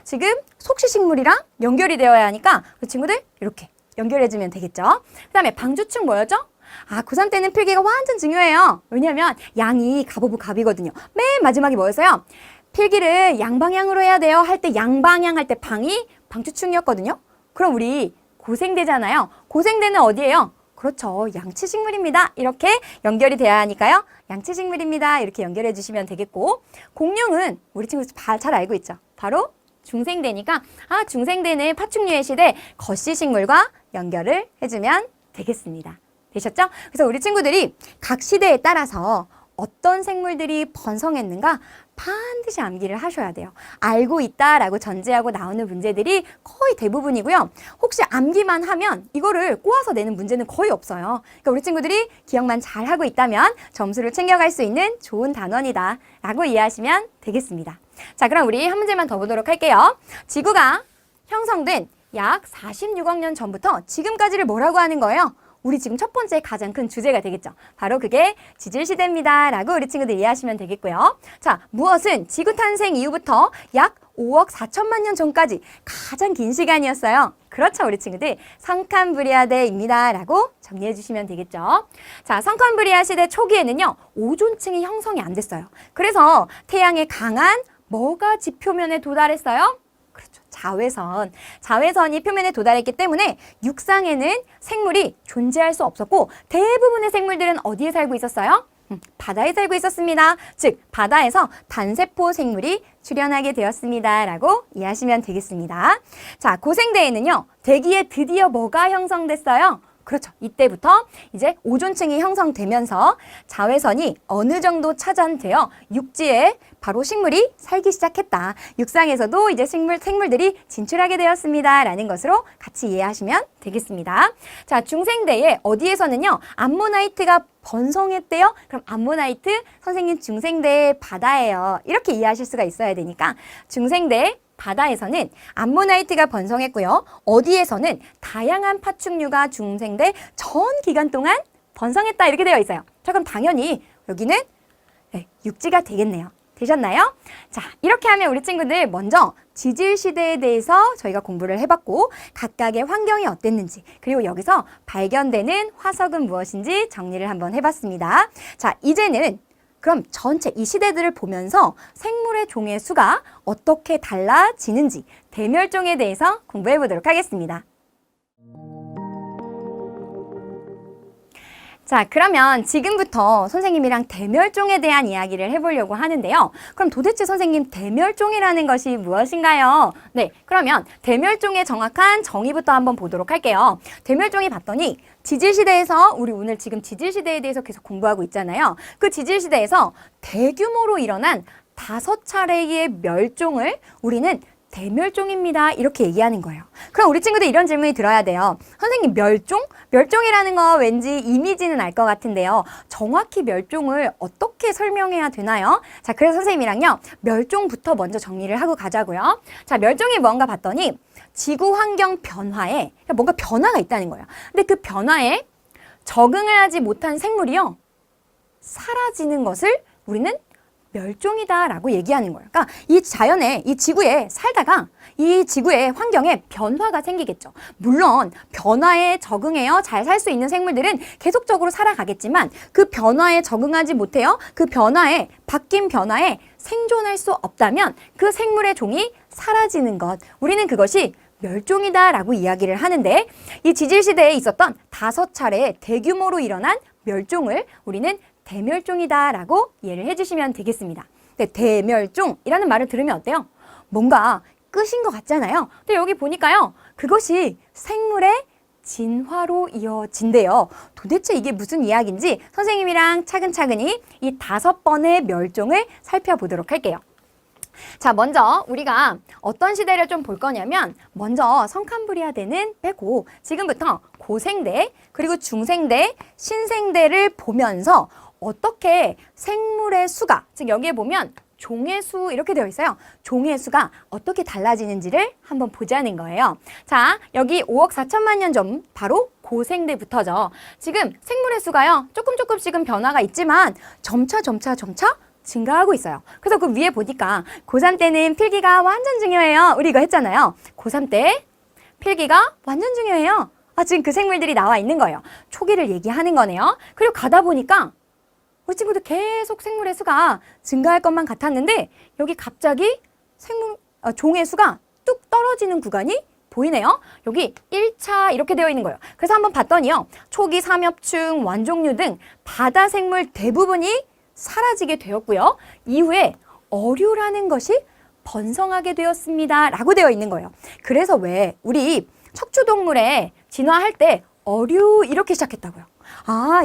지금 속시식물이랑 연결이 되어야 하니까 그 친구들 이렇게 연결해주면 되겠죠. 그 다음에 방주충 뭐였죠? 고3 때는 필기가 완전 중요해요. 왜냐하면 양이 갑오브 갑이거든요. 맨 마지막에 뭐였어요? 필기를 양방향으로 해야 돼요. 할 때 양방향 할 때 방이 방추충이었거든요. 그럼 우리 고생대잖아요. 고생대는 어디예요? 그렇죠. 양치식물입니다. 이렇게 연결이 돼야 하니까요. 양치식물입니다. 이렇게 연결해 주시면 되겠고, 공룡은 우리 친구 잘 알고 있죠. 바로 중생대니까 중생대는 파충류의 시대 거시식물과 연결을 해주면 되겠습니다. 되셨죠? 그래서 우리 친구들이 각 시대에 따라서 어떤 생물들이 번성했는가 반드시 암기를 하셔야 돼요. 알고 있다라고 전제하고 나오는 문제들이 거의 대부분이고요. 혹시 암기만 하면 이거를 꼬아서 내는 문제는 거의 없어요. 그러니까 우리 친구들이 기억만 잘하고 있다면 점수를 챙겨갈 수 있는 좋은 단원이다 라고 이해하시면 되겠습니다. 자, 그럼 우리 한 문제만 더 보도록 할게요. 지구가 형성된 약 46억 년 전부터 지금까지를 뭐라고 하는 거예요? 우리 지금 첫 번째 가장 큰 주제가 되겠죠. 바로 그게 지질시대입니다 라고 우리 친구들 이해하시면 되겠고요. 자, 무엇은 지구 탄생 이후부터 약 5억 4천만 년 전까지 가장 긴 시간이었어요. 그렇죠, 우리 친구들. 성칸브리아대입니다 라고 정리해 주시면 되겠죠. 자, 성칸브리아 시대 초기에는요, 오존층이 형성이 안 됐어요. 그래서 태양의 강한 뭐가 지표면에 도달했어요? 그렇죠. 자외선이 표면에 도달했기 때문에 육상에는 생물이 존재할 수 없었고, 대부분의 생물들은 어디에 살고 있었어요? 바다에 살고 있었습니다. 즉, 바다에서 단세포 생물이 출현하게 되었습니다 라고 이해하시면 되겠습니다. 자, 고생대에는요, 대기에 드디어 뭐가 형성됐어요? 그렇죠. 이때부터 이제 오존층이 형성되면서 자외선이 어느 정도 차단되어 육지에 바로 식물이 살기 시작했다. 육상에서도 이제 생물들이 진출하게 되었습니다 라는 것으로 같이 이해하시면 되겠습니다. 자, 중생대에 어디에서는요, 암모나이트가 번성했대요. 그럼 암모나이트 선생님 중생대 바다예요. 이렇게 이해하실 수가 있어야 되니까 중생대 바다에서는 암모나이트가 번성했고요. 어디에서는 다양한 파충류가 중생대 전 기간 동안 번성했다 이렇게 되어 있어요. 자, 그럼 당연히 여기는 육지가 되겠네요. 되셨나요? 자, 이렇게 하면 우리 친구들 먼저 지질시대에 대해서 저희가 공부를 해봤고, 각각의 환경이 어땠는지, 그리고 여기서 발견되는 화석은 무엇인지 정리를 한번 해봤습니다. 자, 이제는 그럼 전체 이 시대들을 보면서 생물의 종의 수가 어떻게 달라지는지 대멸종에 대해서 공부해 보도록 하겠습니다. 자, 그러면 지금부터 선생님이랑 대멸종에 대한 이야기를 해보려고 하는데요. 그럼 도대체 선생님, 대멸종이라는 것이 무엇인가요? 네, 그러면 대멸종의 정확한 정의부터 한번 보도록 할게요. 대멸종이 봤더니 지질시대에서, 우리 오늘 지금 지질시대에 대해서 계속 공부하고 있잖아요. 그 지질시대에서 대규모로 일어난 5차례의 멸종을 우리는 대멸종입니다 이렇게 얘기하는 거예요. 그럼 우리 친구들 이런 질문이 들어야 돼요. 선생님, 멸종? 멸종이라는 거 왠지 이미지는 알 것 같은데요. 정확히 멸종을 어떻게 설명해야 되나요? 자, 그래서 선생님이랑요, 멸종부터 먼저 정리를 하고 가자고요. 자, 멸종이 뭔가 봤더니 지구 환경 변화에 뭔가 변화가 있다는 거예요. 근데 그 변화에 적응을 하지 못한 생물이요, 사라지는 것을 우리는 멸종이다라고 얘기하는 거예요. 그러니까 이 자연에, 이 지구에 살다가 이 지구의 환경에 변화가 생기겠죠. 물론 변화에 적응해요 잘 살 수 있는 생물들은 계속적으로 살아가겠지만, 그 변화에 적응하지 못해요, 그 변화에, 바뀐 변화에 생존할 수 없다면 그 생물의 종이 사라지는 것, 우리는 그것이 멸종이다라고 이야기를 하는데, 이 지질시대에 있었던 5차례의 대규모로 일어난 멸종을 우리는 대멸종이다라고 이해를 해주시면 되겠습니다. 근데 대멸종이라는 말을 들으면 어때요? 뭔가 끝인 것 같잖아요. 근데 여기 보니까요, 그것이 생물의 진화로 이어진대요. 도대체 이게 무슨 이야기인지 선생님이랑 차근차근히 이 5번의 멸종을 살펴보도록 할게요. 자, 먼저 우리가 어떤 시대를 좀 볼 거냐면, 먼저 성칸브리아대는 빼고 지금부터 고생대, 그리고 중생대, 신생대를 보면서 어떻게 생물의 수가, 즉 여기에 보면 종의 수 이렇게 되어 있어요. 종의 수가 어떻게 달라지는지를 한번 보자는 거예요. 자, 여기 5억 4천만 년 전 바로 고생대부터죠. 지금 생물의 수가요, 조금씩은 변화가 있지만 점차 증가하고 있어요. 그래서 그 위에 보니까 고3 때는 필기가 완전 중요해요. 우리 이거 했잖아요. 고3 때 필기가 완전 중요해요. 지금 그 생물들이 나와 있는 거예요. 초기를 얘기하는 거네요. 그리고 가다 보니까 우리 친구들 계속 생물의 수가 증가할 것만 같았는데 여기 갑자기 종의 수가 뚝 떨어지는 구간이 보이네요. 여기 1차 이렇게 되어 있는 거예요. 그래서 한번 봤더니요. 초기 삼엽충, 완종류 등 바다 생물 대부분이 사라지게 되었고요. 이후에 어류라는 것이 번성하게 되었습니다. 라고 되어 있는 거예요. 그래서 왜 우리 척추동물에 진화할 때 어류 이렇게 시작했다고요.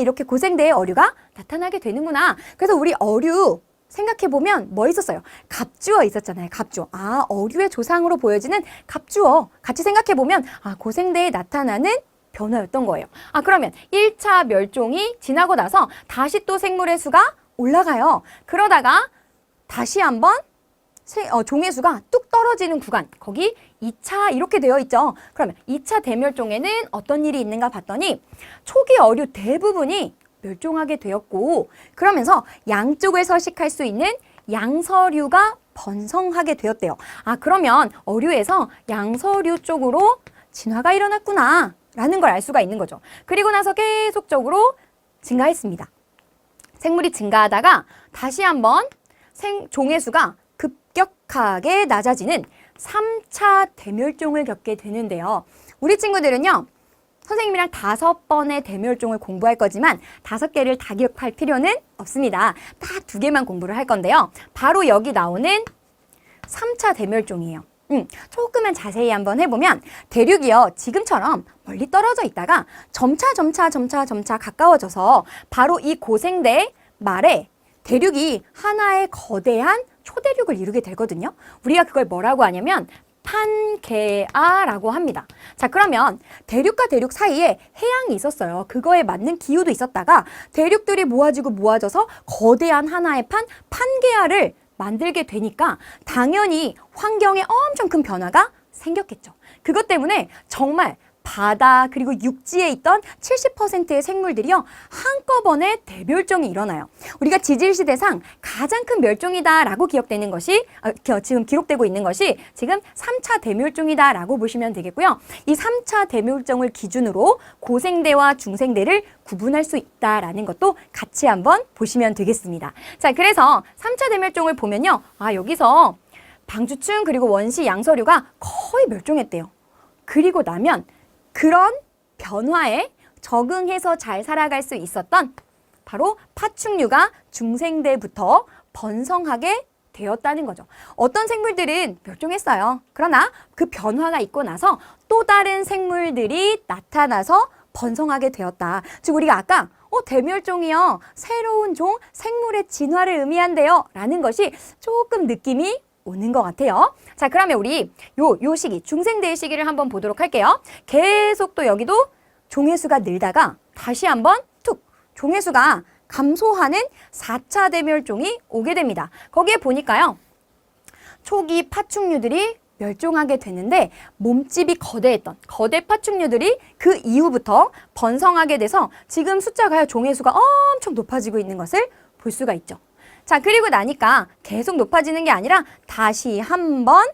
이렇게 고생대에 어류가 나타나게 되는구나. 그래서 우리 어류 생각해보면 뭐 있었어요? 갑주어 있었잖아요. 갑주어. 어류의 조상으로 보여지는 갑주어. 같이 생각해보면 고생대에 나타나는 변화였던 거예요. 그러면 1차 멸종이 지나고 나서 다시 또 생물의 수가 올라가요. 그러다가 다시 한번 종의 수가 뚝 떨어지는 구간, 거기 2차 이렇게 되어 있죠. 그러면 2차 대멸종에는 어떤 일이 있는가 봤더니 초기 어류 대부분이 멸종하게 되었고, 그러면서 양쪽을 서식할 수 있는 양서류가 번성하게 되었대요. 그러면 어류에서 양서류 쪽으로 진화가 일어났구나 라는 걸 알 수가 있는 거죠. 그리고 나서 계속적으로 증가했습니다. 생물이 증가하다가 다시 한번 종의 수가 급격하게 낮아지는 3차 대멸종을 겪게 되는데요. 우리 친구들은요, 선생님이랑 5번의 대멸종을 공부할 거지만 5개를 다 기억할 필요는 없습니다. 딱 2개만 공부를 할 건데요. 바로 여기 나오는 3차 대멸종이에요. 조금만 자세히 한번 해보면 대륙이요, 지금처럼 멀리 떨어져 있다가 점차 가까워져서 바로 이 고생대 말에 대륙이 하나의 거대한 초대륙을 이루게 되거든요. 우리가 그걸 뭐라고 하냐면 판게아라고 합니다. 자, 그러면 대륙과 대륙 사이에 해양이 있었어요. 그거에 맞는 기후도 있었다가 대륙들이 모아져서 거대한 하나의 판게아를 만들게 되니까 당연히 환경에 엄청 큰 변화가 생겼겠죠. 그것 때문에 정말 바다 그리고 육지에 있던 70%의 생물들이요, 한꺼번에 대멸종이 일어나요. 우리가 지질시대상 가장 큰 멸종이다라고 기억되는 것이 지금 기록되고 있는 것이 지금 3차 대멸종이다라고 보시면 되겠고요. 이 3차 대멸종을 기준으로 고생대와 중생대를 구분할 수 있다라는 것도 같이 한번 보시면 되겠습니다. 자, 그래서 3차 대멸종을 보면요, 여기서 방주충 그리고 원시 양서류가 거의 멸종했대요. 그리고 나면 그런 변화에 적응해서 잘 살아갈 수 있었던 바로 파충류가 중생대부터 번성하게 되었다는 거죠. 어떤 생물들은 멸종했어요. 그러나 그 변화가 있고 나서 또 다른 생물들이 나타나서 번성하게 되었다. 즉 우리가 아까 대멸종이요, 새로운 종, 생물의 진화를 의미한대요 라는 것이 조금 느낌이 오는 것 같아요. 자, 그러면 우리 요 시기, 중생대의 시기를 한번 보도록 할게요. 계속 또 여기도 종의 수가 늘다가 다시 한번 툭 종의 수가 감소하는 4차 대멸종이 오게 됩니다. 거기에 보니까요, 초기 파충류들이 멸종하게 되는데 몸집이 거대했던 거대 파충류들이 그 이후부터 번성하게 돼서 지금 숫자가요, 종의 수가 엄청 높아지고 있는 것을 볼 수가 있죠. 자, 그리고 나니까 계속 높아지는 게 아니라 다시 한번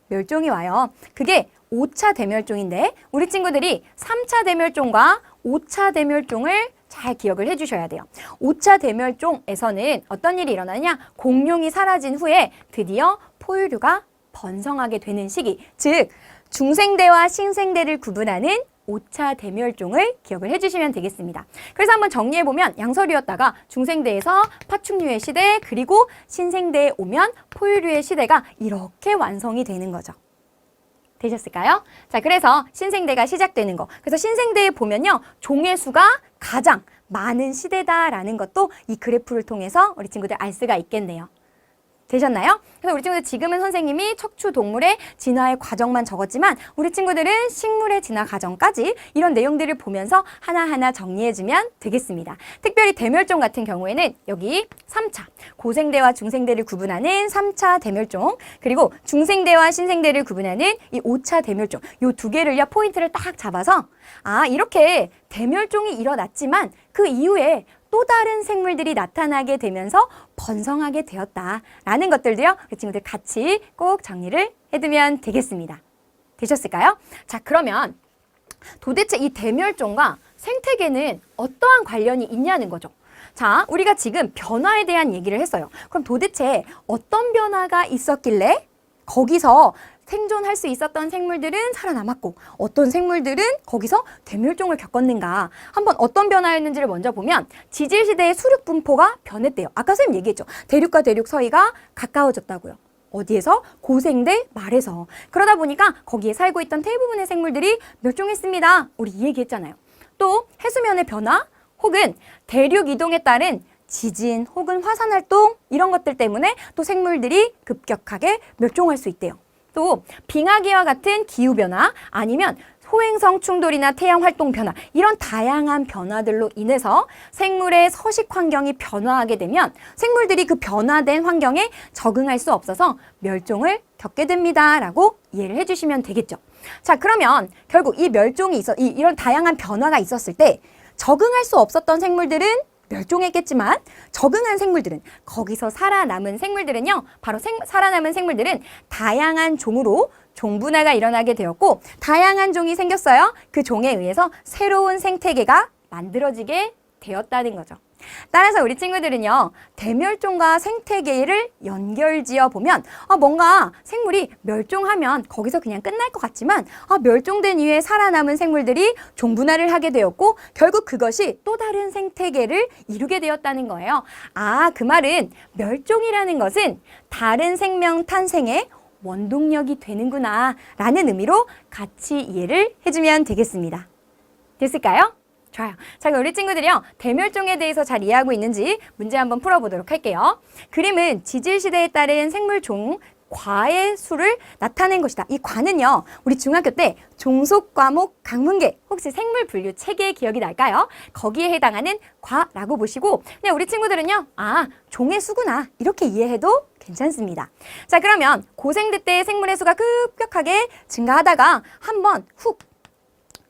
멸종이 와요. 그게 5차 대멸종인데 우리 친구들이 3차 대멸종과 5차 대멸종을 잘 기억을 해주셔야 돼요. 5차 대멸종에서는 어떤 일이 일어나냐? 공룡이 사라진 후에 드디어 포유류가 번성하게 되는 시기, 즉 중생대와 신생대를 구분하는 5차 대멸종을 기억을 해주시면 되겠습니다. 그래서 한번 정리해보면 양서류였다가 중생대에서 파충류의 시대, 그리고 신생대에 오면 포유류의 시대가 이렇게 완성이 되는 거죠. 되셨을까요? 자, 그래서 신생대가 시작되는 거. 그래서 신생대에 보면요, 종의 수가 가장 많은 시대다라는 것도 이 그래프를 통해서 우리 친구들 알 수가 있겠네요. 되셨나요? 그래서 우리 친구들 지금은 선생님이 척추 동물의 진화의 과정만 적었지만 우리 친구들은 식물의 진화 과정까지 이런 내용들을 보면서 하나하나 정리해주면 되겠습니다. 특별히 대멸종 같은 경우에는 여기 3차, 고생대와 중생대를 구분하는 3차 대멸종, 그리고 중생대와 신생대를 구분하는 이 5차 대멸종, 이 2개를요 포인트를 딱 잡아서 이렇게 대멸종이 일어났지만 그 이후에 또 다른 생물들이 나타나게 되면서 번성하게 되었다라는 것들도요, 우리 친구들 같이 꼭 정리를 해두면 되겠습니다. 되셨을까요? 자, 그러면 도대체 이 대멸종과 생태계는 어떠한 관련이 있냐는 거죠. 자, 우리가 지금 변화에 대한 얘기를 했어요. 그럼 도대체 어떤 변화가 있었길래 거기서 생존할 수 있었던 생물들은 살아남았고 어떤 생물들은 거기서 대멸종을 겪었는가. 한번 어떤 변화였는지를 먼저 보면 지질시대의 수륙 분포가 변했대요. 아까 선생님 얘기했죠. 대륙과 대륙 사이가 가까워졌다고요. 어디에서? 고생대 말에서. 그러다 보니까 거기에 살고 있던 대부분의 생물들이 멸종했습니다. 우리 이 얘기했잖아요. 또 해수면의 변화 혹은 대륙 이동에 따른 지진 혹은 화산 활동 이런 것들 때문에 또 생물들이 급격하게 멸종할 수 있대요. 또 빙하기와 같은 기후변화 아니면 소행성 충돌이나 태양 활동 변화 이런 다양한 변화들로 인해서 생물의 서식 환경이 변화하게 되면 생물들이 그 변화된 환경에 적응할 수 없어서 멸종을 겪게 됩니다. 라고 이해를 해주시면 되겠죠. 자, 그러면 결국 이 멸종이 이런 다양한 변화가 있었을 때 적응할 수 없었던 생물들은 멸종했겠지만 적응한 생물들은 거기서 살아남은 생물들은요. 바로 살아남은 생물들은 다양한 종으로 종분화가 일어나게 되었고 다양한 종이 생겼어요. 그 종에 의해서 새로운 생태계가 만들어지게 되었다는 거죠. 따라서 우리 친구들은요. 대멸종과 생태계를 연결지어 보면 뭔가 생물이 멸종하면 거기서 그냥 끝날 것 같지만 멸종된 이후에 살아남은 생물들이 종분화를 하게 되었고 결국 그것이 또 다른 생태계를 이루게 되었다는 거예요. 그 말은 멸종이라는 것은 다른 생명 탄생의 원동력이 되는구나 라는 의미로 같이 이해를 해주면 되겠습니다. 됐을까요? 좋아요. 자, 그럼 우리 친구들이요. 대멸종에 대해서 잘 이해하고 있는지 문제 한번 풀어보도록 할게요. 그림은 지질시대에 따른 생물종 과의 수를 나타낸 것이다. 이 과는요. 우리 중학교 때 종속과목 강문계 혹시 생물분류 체계 기억이 날까요? 거기에 해당하는 과라고 보시고 그냥 우리 친구들은요. 종의 수구나 이렇게 이해해도 괜찮습니다. 자, 그러면 고생대 때 생물의 수가 급격하게 증가하다가 한번 훅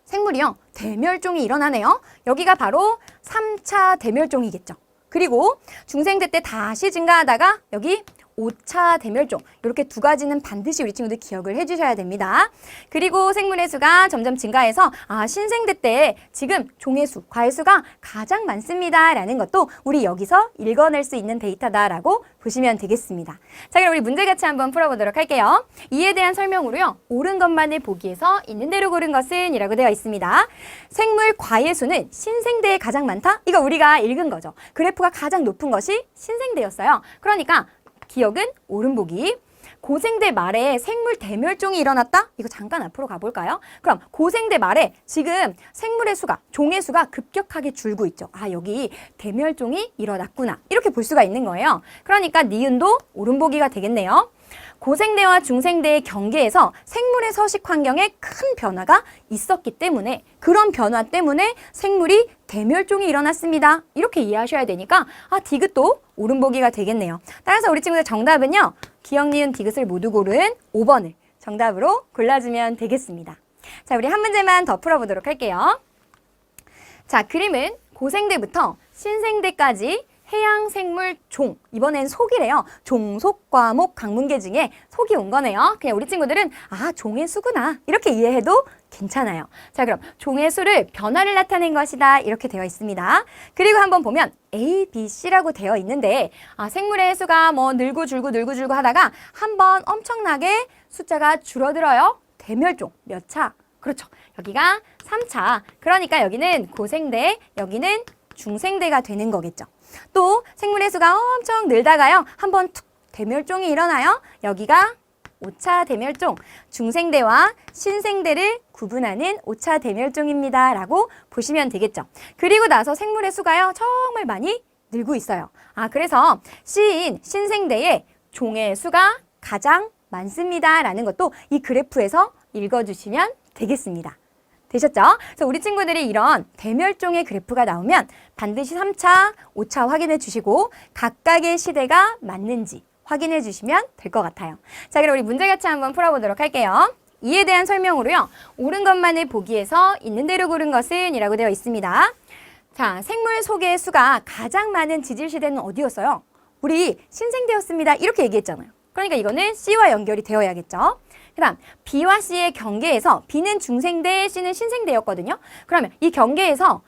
생물이요. 대멸종이 일어나네요. 여기가 바로 3차 대멸종이겠죠. 그리고 중생대 때 다시 증가하다가 여기 5차 대멸종 이렇게 두 가지는 반드시 우리 친구들 기억을 해주셔야 됩니다. 그리고 생물의 수가 점점 증가해서 신생대 때 지금 종의 수, 과의 수가 가장 많습니다. 라는 것도 우리 여기서 읽어낼 수 있는 데이터다라고 보시면 되겠습니다. 자, 그럼 우리 문제 같이 한번 풀어보도록 할게요. 이에 대한 설명으로요. 옳은 것만을 보기에서 있는 대로 고른 것은 이라고 되어 있습니다. 생물 과의 수는 신생대에 가장 많다? 이거 우리가 읽은 거죠. 그래프가 가장 높은 것이 신생대였어요. 그러니까 기억은 옳은 보기. 고생대 말에 생물 대멸종이 일어났다? 이거 잠깐 앞으로 가볼까요? 그럼 고생대 말에 지금 생물의 수가, 종의 수가 급격하게 줄고 있죠. 여기 대멸종이 일어났구나. 이렇게 볼 수가 있는 거예요. 그러니까 니은도 옳은 보기가 되겠네요. 고생대와 중생대의 경계에서 생물의 서식 환경에 큰 변화가 있었기 때문에 그런 변화 때문에 생물이 대멸종이 일어났습니다. 이렇게 이해하셔야 되니까 디귿도 옳은 보기가 되겠네요. 따라서 우리 친구들 정답은요. 기억, 니은, 디귿을 모두 고른 5번을 정답으로 골라주면 되겠습니다. 자, 우리 한 문제만 더 풀어보도록 할게요. 자, 그림은 고생대부터 신생대까지 해양생물 종, 이번엔 속이래요. 종속, 과목, 강문계 중에 속이 온 거네요. 그냥 우리 친구들은 종의 수구나 이렇게 이해해도 괜찮아요. 자, 그럼 종의 수를 변화를 나타낸 것이다 이렇게 되어 있습니다. 그리고 한번 보면 A, B, C라고 되어 있는데 생물의 수가 늘고 줄고 하다가 한번 엄청나게 숫자가 줄어들어요. 대멸종 몇 차? 그렇죠. 여기가 3차. 그러니까 여기는 고생대, 여기는 중생대가 되는 거겠죠. 또 생물의 수가 엄청 늘다가요. 한번 툭 대멸종이 일어나요. 여기가 5차 대멸종, 중생대와 신생대를 구분하는 5차 대멸종입니다. 라고 보시면 되겠죠. 그리고 나서 생물의 수가요. 정말 많이 늘고 있어요. 그래서 C인 신생대의 종의 수가 가장 많습니다. 라는 것도 이 그래프에서 읽어주시면 되겠습니다. 되셨죠? 그래서 우리 친구들이 이런 대멸종의 그래프가 나오면 반드시 3차, 5차 확인해 주시고 각각의 시대가 맞는지 확인해 주시면 될 것 같아요. 자, 그럼 우리 문제 같이 한번 풀어보도록 할게요. 이에 대한 설명으로요. 옳은 것만을 보기에서 있는 대로 고른 것은 이라고 되어 있습니다. 자, 생물 속의 수가 가장 많은 지질시대는 어디였어요? 우리 신생대였습니다. 이렇게 얘기했잖아요. 그러니까 이거는 C와 연결이 되어야겠죠. 그 다음 B와 C의 경계에서 B는 중생대, C는 신생대였거든요. 그러면 이 경계에서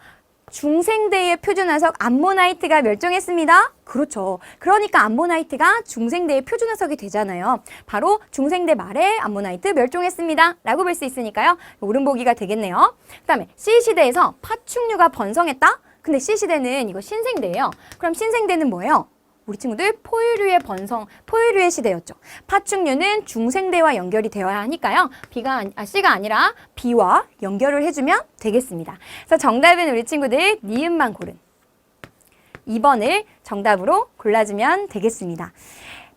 중생대의 표준화석 암모나이트가 멸종했습니다. 그렇죠. 그러니까 암모나이트가 중생대의 표준화석이 되잖아요. 바로 중생대 말에 암모나이트 멸종했습니다. 라고 볼 수 있으니까요. 오른보기가 되겠네요. 그 다음에 C시대에서 파충류가 번성했다? 근데 C시대는 이거 신생대예요. 그럼 신생대는 뭐예요? 우리 친구들 포유류의 시대였죠. 파충류는 중생대와 연결이 되어야 하니까요. C가 아니라 B와 연결을 해주면 되겠습니다. 그래서 정답은 우리 친구들 니은만 고른 2번을 정답으로 골라주면 되겠습니다.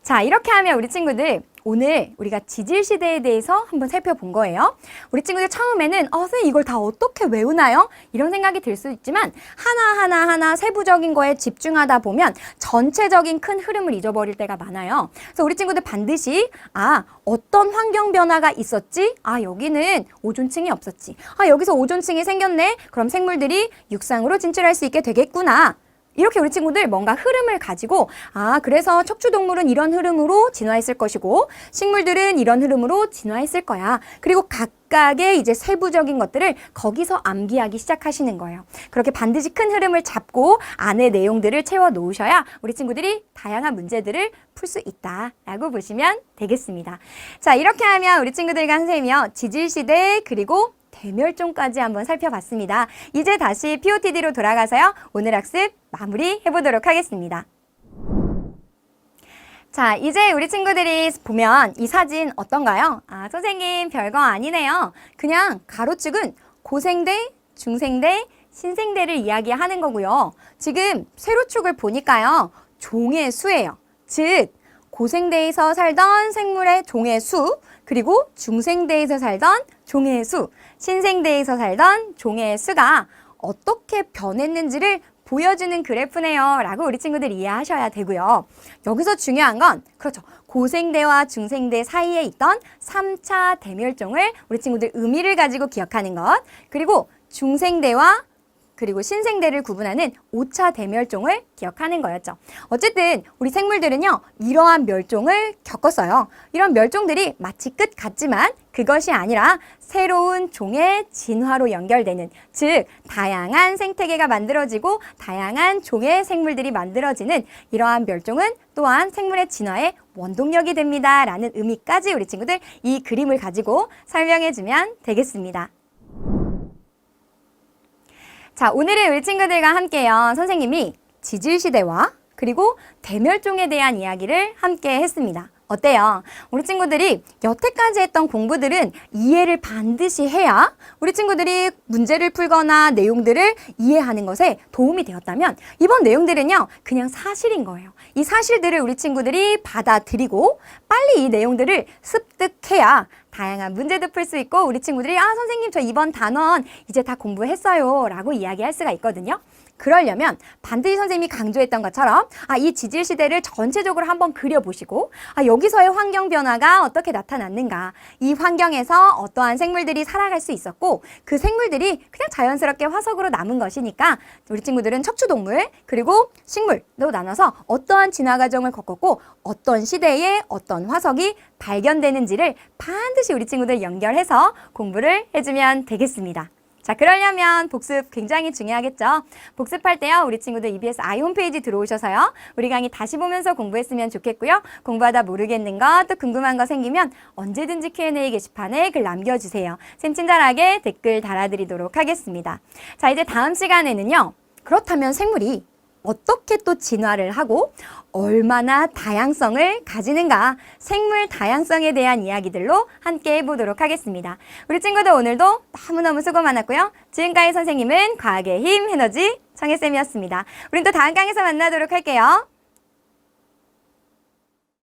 자, 이렇게 하면 우리 친구들 오늘 우리가 지질시대에 대해서 한번 살펴본 거예요. 우리 친구들 처음에는 선생님 이걸 다 어떻게 외우나요? 이런 생각이 들 수 있지만 하나 세부적인 거에 집중하다 보면 전체적인 큰 흐름을 잊어버릴 때가 많아요. 그래서 우리 친구들 반드시 어떤 환경 변화가 있었지? 여기는 오존층이 없었지. 여기서 오존층이 생겼네? 그럼 생물들이 육상으로 진출할 수 있게 되겠구나. 이렇게 우리 친구들 뭔가 흐름을 가지고 그래서 척추동물은 이런 흐름으로 진화했을 것이고 식물들은 이런 흐름으로 진화했을 거야. 그리고 각각의 이제 세부적인 것들을 거기서 암기하기 시작하시는 거예요. 그렇게 반드시 큰 흐름을 잡고 안에 내용들을 채워 놓으셔야 우리 친구들이 다양한 문제들을 풀 수 있다라고 보시면 되겠습니다. 자, 이렇게 하면 우리 친구들과 선생님이요. 지질시대 그리고 대멸종까지 한번 살펴봤습니다. 이제 다시 POTD로 돌아가서요. 오늘 학습 마무리 해보도록 하겠습니다. 자, 이제 우리 친구들이 보면 이 사진 어떤가요? 선생님 별거 아니네요. 그냥 가로축은 고생대, 중생대, 신생대를 이야기하는 거고요. 지금 세로축을 보니까요. 종의 수예요. 즉 고생대에서 살던 생물의 종의 수, 그리고 중생대에서 살던 종의 수, 신생대에서 살던 종의 수가 어떻게 변했는지를 보여주는 그래프네요. 라고 우리 친구들 이해하셔야 되고요. 여기서 중요한 건 그렇죠. 고생대와 중생대 사이에 있던 3차 대멸종을 우리 친구들 의미를 가지고 기억하는 것. 그리고 중생대와 그리고 신생대를 구분하는 5차 대멸종을 기억하는 거였죠. 어쨌든 우리 생물들은요. 이러한 멸종을 겪었어요. 이런 멸종들이 마치 끝 같지만 그것이 아니라 새로운 종의 진화로 연결되는, 즉 다양한 생태계가 만들어지고 다양한 종의 생물들이 만들어지는 이러한 멸종은 또한 생물의 진화의 원동력이 됩니다. 라는 의미까지 우리 친구들 이 그림을 가지고 설명해주면 되겠습니다. 자, 오늘은 우리 친구들과 함께요. 선생님이 지질시대와 그리고 대멸종에 대한 이야기를 함께 했습니다. 어때요? 우리 친구들이 여태까지 했던 공부들은 이해를 반드시 해야 우리 친구들이 문제를 풀거나 내용들을 이해하는 것에 도움이 되었다면 이번 내용들은요. 그냥 사실인 거예요. 이 사실들을 우리 친구들이 받아들이고 빨리 이 내용들을 습득해야 다양한 문제도 풀 수 있고 우리 친구들이 선생님 저 이번 단원 이제 다 공부했어요 라고 이야기할 수가 있거든요. 그러려면 반드시 선생님이 강조했던 것처럼 이 지질시대를 전체적으로 한번 그려보시고 여기서의 환경 변화가 어떻게 나타났는가, 이 환경에서 어떠한 생물들이 살아갈 수 있었고 그 생물들이 그냥 자연스럽게 화석으로 남은 것이니까 우리 친구들은 척추동물 그리고 식물로 나눠서 어떠한 진화 과정을 겪었고 어떤 시대에 어떤 화석이 발견되는지를 반드시 우리 친구들 연결해서 공부를 해주면 되겠습니다. 자, 그러려면 복습 굉장히 중요하겠죠. 복습할 때요. 우리 친구들 EBS I 홈페이지 들어오셔서요. 우리 강의 다시 보면서 공부했으면 좋겠고요. 공부하다 모르겠는 거 또 궁금한 거 생기면 언제든지 Q&A 게시판에 글 남겨주세요. 쌤 친절하게 댓글 달아드리도록 하겠습니다. 자, 이제 다음 시간에는요. 그렇다면 생물이 어떻게 또 진화를 하고 얼마나 다양성을 가지는가, 생물 다양성에 대한 이야기들로 함께 해보도록 하겠습니다. 우리 친구들 오늘도 너무너무 수고 많았고요. 지금까지 선생님은 과학의 힘 에너지 정혜쌤이었습니다. 우린 또 다음 강에서 만나도록 할게요.